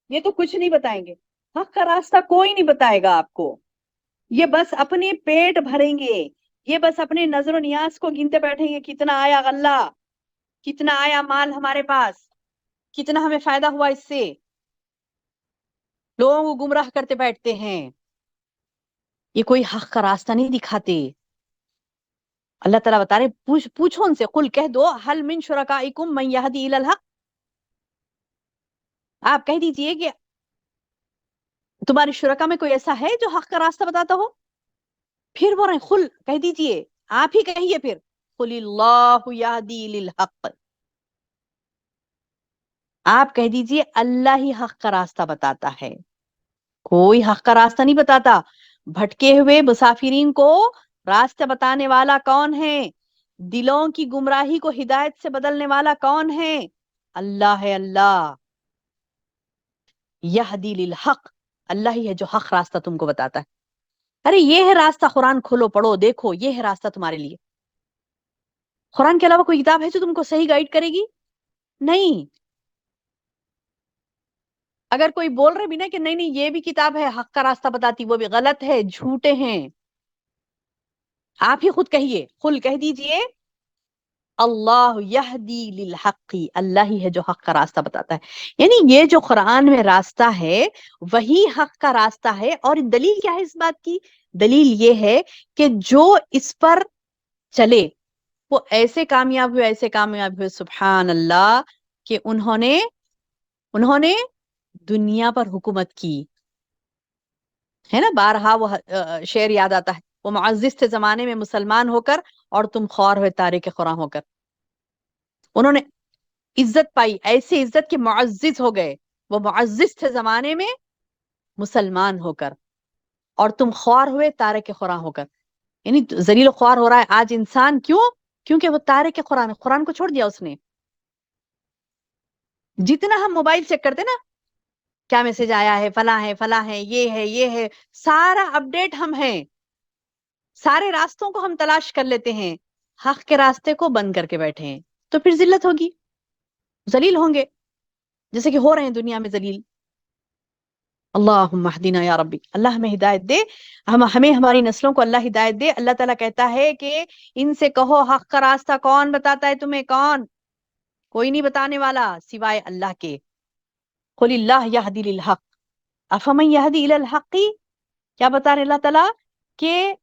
یہ تو کچھ نہیں بتائیں گے. حق کا راستہ کوئی نہیں بتائے گا آپ کو. یہ بس اپنے پیٹ بھریں گے، یہ بس اپنے نظر و نیاز کو گنتے بیٹھیں گے، کتنا آیا غلہ، کتنا آیا مال ہمارے پاس، کتنا ہمیں فائدہ ہوا اس سے. لوگوں کو گمراہ کرتے بیٹھتے ہیں، یہ کوئی حق کا راستہ نہیں دکھاتے. اللہ تعالیٰ بتا رہے پوچھو ان سے، قل کہہ دو هل من شرکائکم من یہدی الی الحق. آپ کہہ دیجئے کہ تمہارے شرکاء میں کوئی ایسا ہے جو حق کا راستہ بتاتا ہو. پھر بول رہے ہیں قل کہہ دیجئے، آپ ہی کہیے پھر، قل اللہ یہدی للحق. آپ کہہ دیجئے اللہ ہی حق کا راستہ بتاتا ہے، کوئی حق کا راستہ نہیں بتاتا. بھٹکے ہوئے مسافرین کو راستہ بتانے والا کون ہے، دلوں کی گمراہی کو ہدایت سے بدلنے والا کون ہے، اللہ ہے. اللہ یہدی للحق، اللہ ہی ہے جو حق راستہ تم کو بتاتا ہے. ارے یہ ہے راستہ، قرآن کھولو پڑھو دیکھو، یہ ہے راستہ تمہارے لیے. قرآن کے علاوہ کوئی کتاب ہے جو تم کو صحیح گائیڈ کرے گی؟ نہیں. اگر کوئی بول رہے بھی نا کہ نہیں نہیں یہ بھی کتاب ہے حق کا راستہ بتاتی، وہ بھی غلط ہے، جھوٹے ہیں. آپ ہی خود کہیے، قل کہہ دیجئے اللہ یہدی للحق، اللہ ہی ہے جو حق کا راستہ بتاتا ہے. یعنی یہ جو قرآن میں راستہ ہے وہی حق کا راستہ ہے. اور دلیل کیا ہے اس بات کی؟ دلیل یہ ہے کہ جو اس پر چلے وہ ایسے کامیاب ہوئے سبحان اللہ، کہ انہوں نے دنیا پر حکومت کی ہے نا. بارہا وہ شعر یاد آتا ہے، وہ معزز تھے زمانے میں مسلمان ہو کر، اور تم خوار ہوئے تارک قرآن ہو کر. انہوں نے عزت پائی، ایسی عزت کہ معزز ہو گئے. وہ معزز تھے زمانے میں مسلمان ہو کر، اور تم خوار ہوئے تارک قرآن ہو کر. یعنی ذلیل و خوار ہو رہا ہے آج انسان، کیوں؟ کیونکہ وہ تارک قرآن کو چھوڑ دیا اس نے. جتنا ہم موبائل چیک کرتے نا، کیا میسج آیا ہے، فلاں ہے فلاں ہے، یہ ہے، سارا اپڈیٹ ہم ہیں، سارے راستوں کو ہم تلاش کر لیتے ہیں، حق کے راستے کو بند کر کے بیٹھے ہیں. تو پھر ذلت ہوگی، ذلیل ہوں گے، جیسے کہ ہو رہے ہیں دنیا میں ذلیل. اللہم اہدنا یا ربی، اللہ ہمیں ہدایت دے، ہمیں ہماری نسلوں کو اللہ ہدایت دے. اللہ تعالیٰ کہتا ہے کہ ان سے کہو حق کا راستہ کون بتاتا ہے تمہیں، کون؟ کوئی نہیں بتانے والا سوائے اللہ کے. قل اللہ یہدی للحق افمن یہدی الی الحق. کیا بتا رہے اللہ تعالیٰ کہ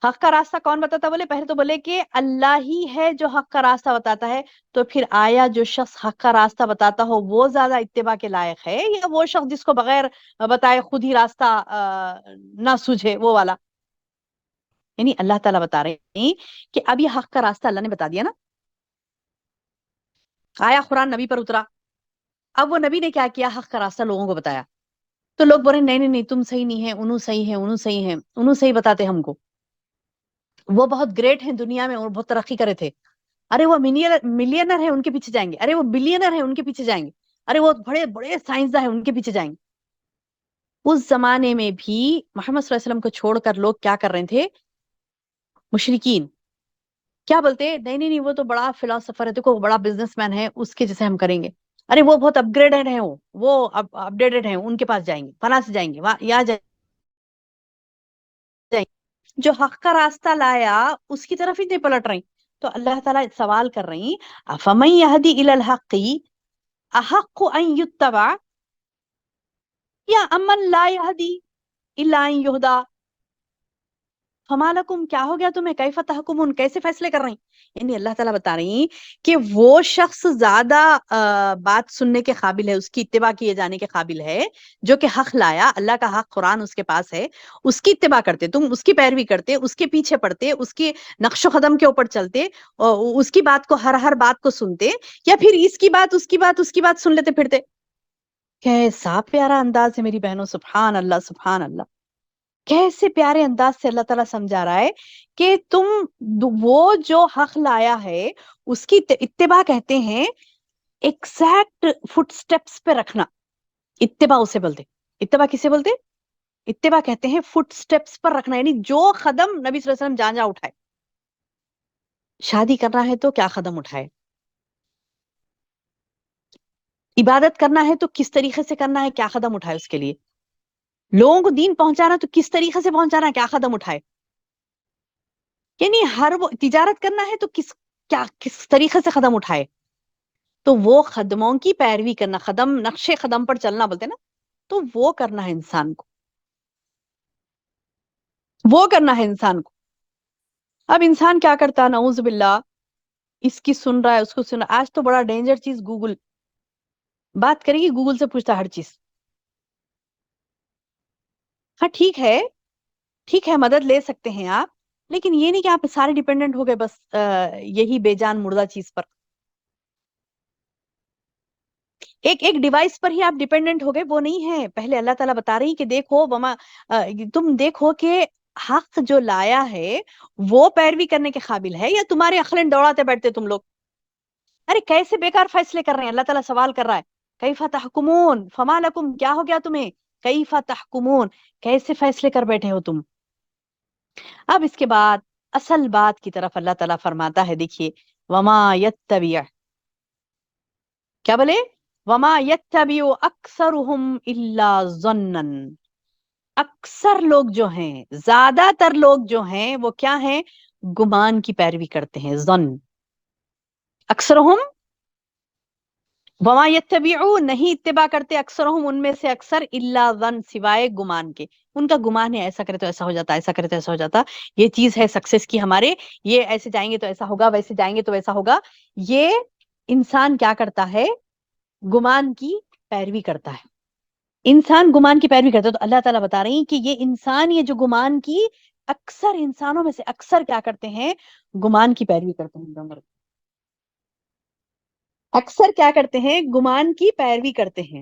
حق کا راستہ کون بتاتا؟ بولے پہلے تو بولے کہ اللہ ہی ہے جو حق کا راستہ بتاتا ہے. تو پھر آیا جو شخص حق کا راستہ بتاتا ہو وہ زیادہ اتباع کے لائق ہے، یا وہ شخص جس کو بغیر بتائے خود ہی راستہ نہ سوجھے وہ والا؟ یعنی اللہ تعالیٰ بتا رہے ہیں کہ اب یہ حق کا راستہ اللہ نے بتا دیا نا. آیا قرآن نبی پر اترا، اب وہ نبی نے کیا کیا؟ حق کا راستہ لوگوں کو بتایا. تو لوگ بول رہے نہیں نہیں نہیں تم صحیح نہیں ہے، انہوں صحیح ہے، انہوں صحیح بتاتے ہم کو، وہ بہت گریٹ ہیں دنیا میں، اور بہت ترقی کرے تھے. ارے وہ ملینر ہے ان کے پیچھے جائیں گے، ارے وہ بلینر ہے ان کے پیچھے جائیں گے، ارے وہ بڑے بڑے سائنسداں ہیں ان کے پیچھے جائیں گے. اس زمانے میں بھی محمد صلی اللہ علیہ وسلم کو چھوڑ کر لوگ کیا کر رہے تھے؟ مشرکین کیا بولتے نہیں نہیں نہیں وہ تو بڑا فلاسفر ہے، دیکھو وہ بڑا بزنس مین ہے، اس کے جیسے ہم کریں گے، ارے وہ بہت اپ گریڈڈ ہے، وہ اپڈیٹڈ ہے، ان کے پاس جائیں گے، فلاں سے جائیں گے، وہاں یا جائیں گے۔ جو حق کا راستہ لایا اس کی طرف ہی نہیں پلٹ رہی۔ تو اللہ تعالیٰ سوال کر رہی افمن یہدی الی الحق احق ان یتبع یا امن لا یہدی الا ان یہدا فما لکم، کیا ہو گیا تمہیں، کیف تحکمون، کیسے فیصلے کر رہی؟ یعنی اللہ تعالیٰ بتا رہی کہ وہ شخص زیادہ بات سننے کے قابل ہے، اس کی اتباع کیے جانے کے قابل ہے جو کہ حق لایا، اللہ کا حق قرآن اس کے پاس ہے، اس کی اتباع کرتے، تم اس کی پیروی کرتے، اس کے پیچھے پڑتے، اس کے نقش و قدم کے اوپر چلتے، اس کی بات کو ہر بات کو سنتے، یا پھر اس کی بات اس کی بات اس کی بات سن لیتے پھرتے۔ کیسا پیارا انداز ہے میری بہنوں، سبحان اللہ سبحان اللہ، کیسے پیارے انداز سے اللہ تعالیٰ سمجھا رہا ہے کہ تم وہ جو حق لایا ہے اس کی اتباع کہتے ہیں ایکزیکٹ فٹ سٹیپس پہ رکھنا، اتباع اسے بولتے۔ اتباع کسے بولتے؟ اتباع کہتے ہیں فٹ سٹیپس پر رکھنا، یعنی جو قدم نبی صلی اللہ علیہ وسلم جہاں جہاں اٹھائے، شادی کرنا ہے تو کیا قدم اٹھائے، عبادت کرنا ہے تو کس طریقے سے کرنا ہے، کیا قدم اٹھائے، اس کے لیے لوگوں کو دین پہنچانا تو کس طریقے سے پہنچانا ہے، کیا قدم اٹھائے، یعنی ہر وہ تجارت کرنا ہے تو کس طریقے سے قدم اٹھائے، تو وہ قدموں کی پیروی کرنا، قدم نقش قدم پر چلنا بولتے نا، تو وہ کرنا ہے انسان کو، وہ کرنا ہے انسان کو۔ اب انسان کیا کرتا، نعوذ باللہ، اس کی سن رہا ہے اس کو سن رہا ہے، آج تو بڑا ڈینجر چیز گوگل، بات کرے گی گوگل سے پوچھتا ہر چیز۔ ہاں ٹھیک ہے مدد لے سکتے ہیں آپ، لیکن یہ نہیں کہ آپ سارے ڈیپینڈنٹ ہو گئے بس یہی بے جان مردہ چیز پر، ایک ڈیوائس پر ہی آپ ڈیپینڈنٹ ہو گئے، وہ نہیں ہے۔ پہلے اللہ تعالیٰ بتا رہی کہ دیکھو تم دیکھو کہ حق جو لایا ہے وہ پیروی کرنے کے قابل ہے یا تمہارے عقلیں دوڑاتے بیٹھتے تم لوگ، ارے کیسے بیکار فیصلے کر رہے ہیں، اللہ تعالیٰ سوال کر رہا ہے کیف تحکمون فما لکم، کیا ہو گیا تمہیں، کیف تحکمون، کیسے فیصلے کر بیٹھے ہو تم۔ اب اس کے بعد اصل بات کی طرف اللہ تعالیٰ فرماتا ہے، دیکھیے وما یتبع، کیا بولے، وما یتبع اکثرهم الا ظنا، اکثر لوگ جو ہیں، زیادہ تر لوگ جو ہیں وہ کیا ہیں، گمان کی پیروی کرتے ہیں، ظن، اکثرهم، وما یتبعون، نہیں اتباع کرتے، اکثرهم ان میں سے اکثر، الا ظن، سوائے گمان کے، ان کا گمان ہے ایسا کرے تو ایسا ہو جاتا، ایسا کرے تو ایسا ہو جاتا، یہ چیز ہے سکسیس کی ہمارے، یہ ایسے جائیں گے تو ایسا ہوگا، ویسے جائیں گے تو ویسا ہوگا، یہ انسان کیا کرتا ہے، گمان کی پیروی کرتا ہے، انسان گمان کی پیروی کرتا ہے۔ تو اللہ تعالیٰ بتا رہی ہیں کہ یہ انسان، یہ جو گمان کی، اکثر انسانوں میں سے اکثر کیا کرتے ہیں، گمان کی پیروی کرتے ہیں، اکثر کیا کرتے ہیں، گمان کی پیروی کرتے ہیں،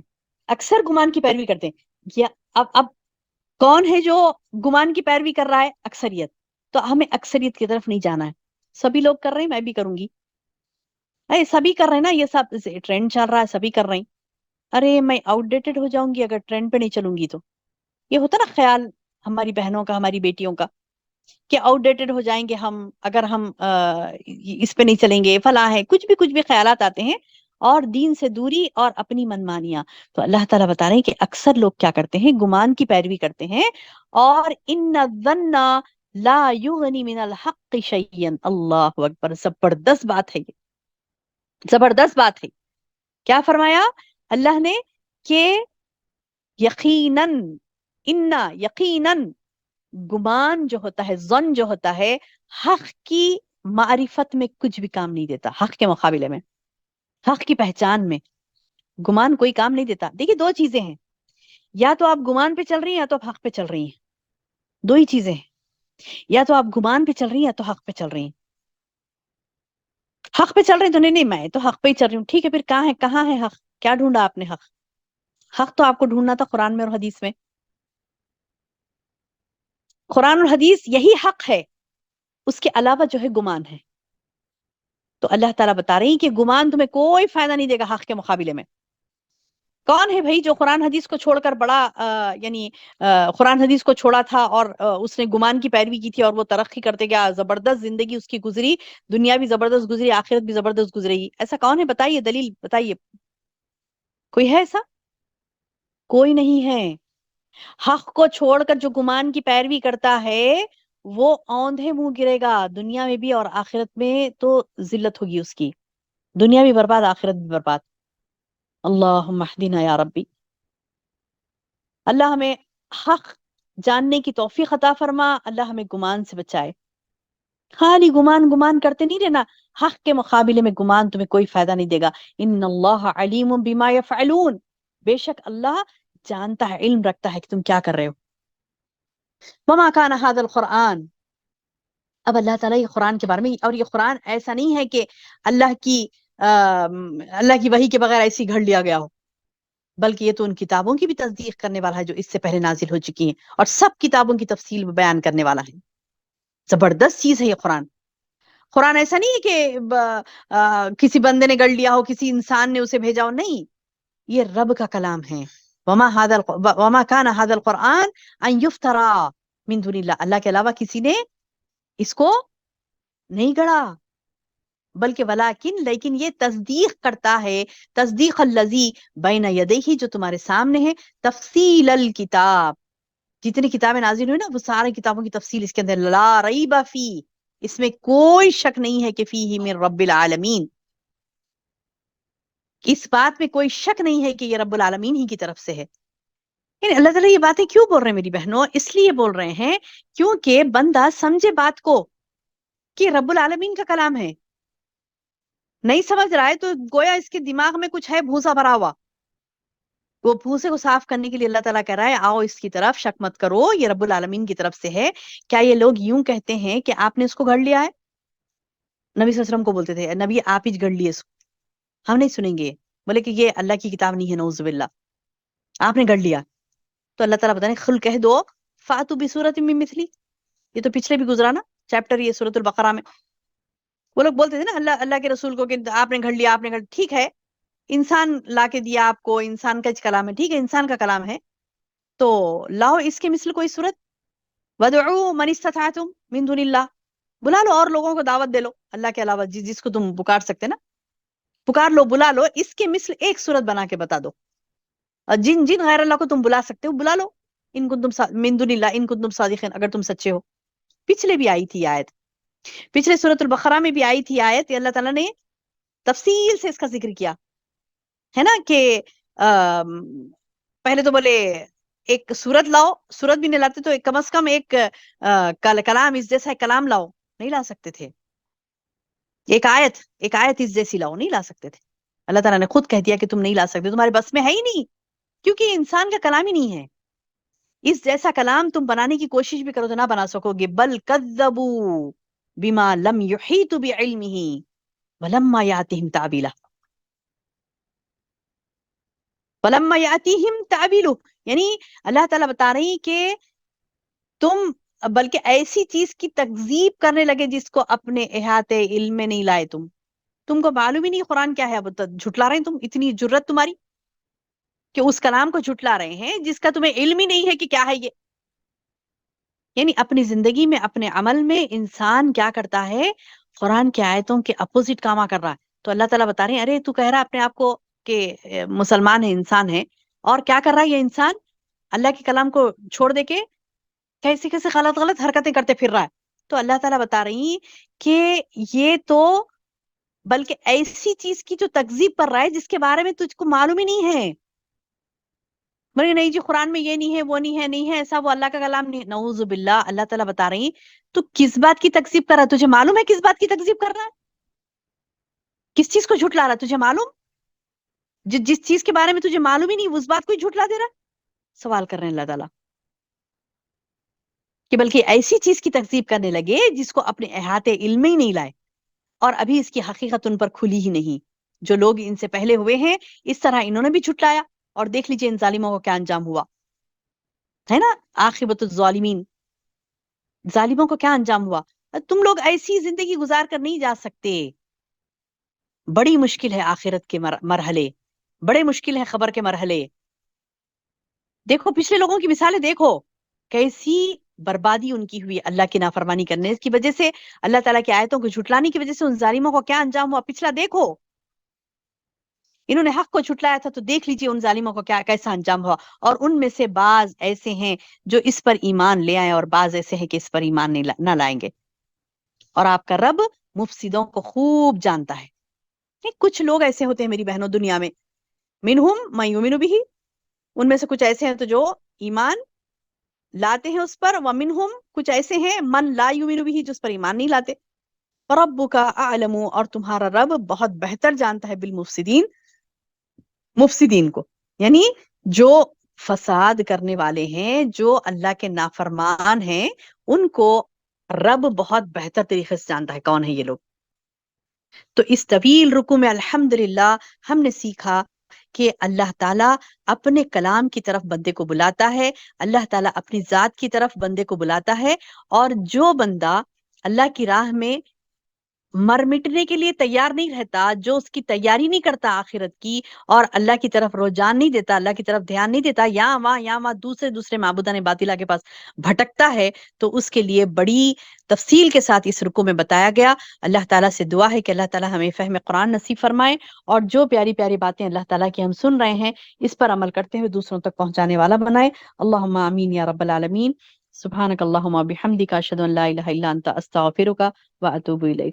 اکثر گمان کی پیروی کرتے ہیں۔ اب کون ہے جو گمان کی پیروی کر رہا ہے، اکثریت، تو ہمیں اکثریت کی طرف نہیں جانا ہے، سبھی لوگ کر رہے ہیں میں بھی کروں گی، سبھی کر رہے ہیں نا، یہ سب ٹرینڈ چل رہا ہے، سبھی کر رہے ہیں، ارے میں آؤٹ ڈیٹڈ ہو جاؤں گی اگر ٹرینڈ پہ نہیں چلوں گی تو، یہ ہوتا نا خیال ہماری بہنوں کا، ہماری بیٹیوں کا، کہ آؤٹ ڈیٹڈ ہو جائیں گے ہم اگر ہم اس پہ نہیں چلیں گے، فلاں ہے، کچھ بھی خیالات آتے ہیں، اور دین سے دوری اور اپنی منمانیاں۔ تو اللہ تعالیٰ بتا رہے ہیں کہ اکثر لوگ کیا کرتے ہیں، گمان کی پیروی کرتے ہیں، اور ان الظن لا یغنی من الحق شیئا، اللہ اکبر، زبردست بات ہے، یہ زبردست بات ہے۔ کیا فرمایا اللہ نے کہ یقیناً، یقیناً گمان جو ہوتا ہے، ظن جو ہوتا ہے، حق کی معرفت میں کچھ بھی کام نہیں دیتا، حق کے مقابلے میں، حق کی پہچان میں گمان کوئی کام نہیں دیتا۔ دیکھیے دو چیزیں ہیں، یا تو آپ گمان پہ چل رہی ہیں یا تو آپ حق پہ چل رہی ہیں، دو ہی چیزیں ہیں، یا تو آپ گمان پہ چل رہی ہیں یا تو حق پہ چل رہی ہیں۔ حق پہ چل رہے ہیں تو نہیں میں تو حق پہ ہی چل رہی ہوں، ٹھیک ہے، پھر کہاں ہے حق، کیا ڈھونڈا آپ نے حق، حق تو آپ کو ڈھونڈنا تھا قرآن میں اور حدیث میں، قرآن اور حدیث یہی حق ہے، اس کے علاوہ جو ہے گمان ہے۔ تو اللہ تعالیٰ بتا رہی ہیں کہ گمان تمہیں کوئی فائدہ نہیں دے گا حق کے مقابلے میں، کون ہے بھائی جو قرآن حدیث کو چھوڑ کر بڑا یعنی قرآن حدیث کو چھوڑا تھا اور اس نے گمان کی پیروی کی تھی اور وہ ترقی کرتے گیا، زبردست زندگی اس کی گزری، دنیا بھی زبردست گزری، آخرت بھی زبردست گزرے گی؟ ایسا کون ہے؟ بتائیے، دلیل بتائیے، کوئی ہے ایسا؟ کوئی نہیں ہے۔ حق کو چھوڑ کر جو گمان کی پیروی کرتا ہے وہ اوندھے منہ گرے گا، دنیا میں بھی اور آخرت میں تو ذلت ہوگی اس کی، دنیا بھی برباد آخرت بھی برباد۔ اللہم اہدنا یا ربی، اللہ ہمیں حق جاننے کی توفیق عطا فرما، اللہ ہمیں گمان سے بچائے۔ خالی گمان گمان کرتے نہیں رہنا، حق کے مقابلے میں گمان تمہیں کوئی فائدہ نہیں دے گا۔ ان اللہ علیم بما یفعلون، بے شک اللہ جانتا ہے، علم رکھتا ہے کہ تم کیا کر رہے ہو۔ وما کان ھذا القرآن، اب اللہ تعالیٰ یہ قرآن کے بارے میں، اور یہ قرآن ایسا نہیں ہے کہ اللہ کی وحی کے بغیر ایسی گھڑ لیا گیا ہو، بلکہ یہ تو ان کتابوں کی بھی تصدیق کرنے والا ہے جو اس سے پہلے نازل ہو چکی ہیں، اور سب کتابوں کی تفصیل بیان کرنے والا ہے۔ زبردست چیز ہے یہ قرآن۔ قرآن ایسا نہیں ہے کہ کسی بندے نے گڑھ لیا ہو، کسی انسان نے اسے بھیجا ہو، نہیں، یہ رب کا کلام ہے۔ وما کان ھذا القرآن ان یفترا من دون اللہ، اللہ کے علاوہ کسی نے اس کو نہیں گڑھا، بلکہ لیکن یہ تصدیق کرتا ہے، تصدیق الذی بین یدیہ، جو تمہارے سامنے ہے، تفصیل الکتاب، جتنی کتابیں نازل ہوئی نا وہ ساری کتابوں کی تفصیل اس کے اندر، لا ریب فی، اس میں کوئی شک نہیں ہے کہ فیہ من رب العالمین، اس بات میں کوئی شک نہیں ہے کہ یہ رب العالمین ہی کی طرف سے ہے۔ یعنی اللہ تعالیٰ یہ باتیں کیوں بول رہے ہیں میری بہنوں؟ اس لیے بول رہے ہیں کیونکہ بندہ سمجھے بات کو کہ رب العالمین کا کلام ہے۔ نہیں سمجھ رہا ہے تو گویا اس کے دماغ میں کچھ ہے بھوسا بھرا ہوا، وہ بھوسے کو صاف کرنے کے لیے اللہ تعالیٰ کہہ رہا ہے آؤ اس کی طرف، شک مت کرو، یہ رب العالمین کی طرف سے ہے۔ کیا یہ لوگ یوں کہتے ہیں کہ آپ نے اس کو گھڑ لیا ہے؟ نبی صلی اللہ علیہ وسلم کو بولتے تھے نبی آپ ہی گھڑ لیے اس کو، ہم نہیں سنیں گے، بولے کہ یہ اللہ کی کتاب نہیں ہے، نعوذ باللہ، آپ نے گھڑ لیا۔ تو اللہ تعالیٰ بتانے خل کہہ دو فاتو بسورۃ من مثلی، یہ تو پچھلے بھی گزرا نا چیپٹر، یہ سورۃ البقرہ میں وہ لوگ بولتے تھے نا اللہ کے رسول کو کہ آپ نے گھڑ لیا، آپ نے گھڑ، ٹھیک ہے، انسان لا کے دیا آپ کو، انسان کا کلام ہے، ٹھیک ہے انسان کا کلام ہے، تو لاؤ اس کے مثل کوئی صورت، وَدْعُوا مَنِ اسْتَطَعْتُم مِّن دُونِ اللَّهِ، بلا لو اور لوگوں کو دعوت دے لو اللہ کے علاوہ، جس کو تم پکار سکتے نا، پکار لو، بلا لو، اس کے مثل ایک صورت بنا کے بتا دو، اور جن غیر اللہ کو تم بلا سکتے ہو بلا لو، ان کنتم من دون اللہ ان کنتم صادقین، اگر تم سچے ہو۔ پچھلے بھی آئی تھی آیت، پچھلے سورۃ البقرہ میں بھی آئی تھی آیت، اللہ تعالیٰ نے تفصیل سے اس کا ذکر کیا ہے نا کہ پہلے تو بولے ایک سورت لاؤ، سورت بھی نہیں لاتے تو کم از کم ایک کلام اس جیسا ایک کلام لاؤ، نہیں لا سکتے تھے، ایک آیت اس جیسی لاؤ، نہیں لا سکتے تھے۔ اللہ تعالیٰ نے خود کہہ دیا کہ تم نہیں لا سکتے، تمہارے بس میں ہے ہی نہیں، کیونکہ انسان کا کلام ہی نہیں ہے، اس جیسا کلام تم بنانے کی کوشش بھی کرو تو نہ بنا سکو گے۔ بل کذبوا بما لم یحیطوا بعلمہ ولما یاتہم تعبیلہ، ولما یاتہم تعبیلہ، یعنی اللہ تعالیٰ بتا رہی کہ تم بلکہ ایسی چیز کی تکذیب کرنے لگے جس کو اپنے احاطے علم میں نہیں لائے، تم کو معلوم ہی نہیں قرآن کیا ہے، جھٹلا رہے ہیں تم، اتنی جرت تمہاری کہ اس کلام کو جھٹلا رہے ہیں جس کا تمہیں علم ہی نہیں ہے کہ کیا ہے یہ۔ یعنی اپنی زندگی میں، اپنے عمل میں انسان کیا کرتا ہے؟ قرآن کی آیتوں کے اپوزٹ کاما کر رہا ہے۔ تو اللہ تعالیٰ بتا رہے ہیں ارے تو کہہ رہا ہے اپنے آپ کو کہ مسلمان ہے، انسان ہے، اور کیا کر رہا ہے یہ انسان؟ اللہ کے کلام کو چھوڑ دے کے کیسے کیسے غلط حرکتیں کرتے پھر رہا ہے۔ تو اللہ تعالیٰ بتا رہی کہ یہ تو بلکہ ایسی چیز کی جو تکذیب کر رہا ہے جس کے بارے میں تجھ کو معلوم ہی نہیں ہے، بلکہ نہیں جی قرآن میں یہ نہیں ہے، وہ نہیں ہے، نہیں ہے ایسا، وہ اللہ کا کلام نہیں، نعوذ باللہ۔ اللہ تعالیٰ بتا رہی تو کس بات کی تکذیب کر رہا ہے؟ تجھے معلوم ہے کس بات کی تکذیب کر رہا ہے؟ کس چیز کو جھٹلا رہا ہے تجھے معلوم؟ جس چیز کے بارے میں تجھے معلوم ہی نہیں اس بات کو ہی جھٹلا دے رہا ہے؟ سوال کر رہے ہیں اللہ تعالیٰ کہ بلکہ ایسی چیز کی تکذیب کرنے لگے جس کو اپنے احاطے علم میں ہی نہیں لائے، اور ابھی اس کی حقیقت ان پر کھلی ہی نہیں۔ جو لوگ ان سے پہلے ہوئے ہیں اس طرح انہوں نے بھی جھٹلایا، اور دیکھ لیجئے ان ظالموں کو کیا انجام ہوا ہے نا، عاقبت الظالمین، ظالموں کو کیا انجام ہوا۔ تم لوگ ایسی زندگی گزار کر نہیں جا سکتے، بڑی مشکل ہے آخرت کے مرحلے، بڑے مشکل ہیں خبر کے مرحلے. دیکھو پچھلے لوگوں کی مثالیں دیکھو، کیسی بربادی ان کی ہوئی اللہ کی نافرمانی کرنے کی وجہ سے، اللہ تعالیٰ کی آیتوں کو جھٹلانے کی وجہ سے ان ظالموں کو کیا انجام ہوا پچھلا دیکھو. انہوں نے حق کو جھٹلایا تھا تو دیکھ لیجئے ان ظالموں کو کیسا انجام ہوا. اور ان میں سے بعض ایسے ہیں جو اس پر ایمان لے آئے اور بعض ایسے ہیں کہ اس پر ایمان نہ لائیں گے. اور آپ کا رب مفسدوں کو خوب جانتا ہے. کچھ لوگ ایسے ہوتے ہیں میری بہنوں دنیا میں، منہم من یؤمن بہ، ان میں سے کچھ ایسے ہیں تو جو ایمان لاتے ہیں اس پر، ومنہم کچھ ایسے ہیں من لا یؤمن بہ، جو اس پر ایمان نہیں لاتے. ربک اعلم، اور تمہارا رب بہت بہتر جانتا ہے بالمفسدین، مفسدین کو، یعنی جو فساد کرنے والے ہیں، جو اللہ کے نافرمان ہیں، ان کو رب بہت بہتر طریقے سے جانتا ہے کون ہے یہ لوگ. تو اس طویل رکوع میں الحمدللہ ہم نے سیکھا کہ اللہ تعالیٰ اپنے کلام کی طرف بندے کو بلاتا ہے، اللہ تعالیٰ اپنی ذات کی طرف بندے کو بلاتا ہے، اور جو بندہ اللہ کی راہ میں مر مٹنے کے لیے تیار نہیں رہتا، جو اس کی تیاری نہیں کرتا آخرت کی، اور اللہ کی طرف رجوع نہیں دیتا، اللہ کی طرف دھیان نہیں دیتا، یہاں وہاں دوسرے معبودان باطلہ کے پاس بھٹکتا ہے، تو اس کے لیے بڑی تفصیل کے ساتھ اس رکوع میں بتایا گیا. اللہ تعالیٰ سے دعا ہے کہ اللہ تعالیٰ ہمیں فہم قرآن نصیب فرمائے، اور جو پیاری پیاری باتیں اللہ تعالیٰ کی ہم سن رہے ہیں اس پر عمل کرتے ہوئے دوسروں تک پہنچانے والا بنائے. اللہم آمین یا رب العالمین. سبحانک اللہم و بحمدک، اشہد ان لا الہ الا انت، استغفرک و اتوب الیک.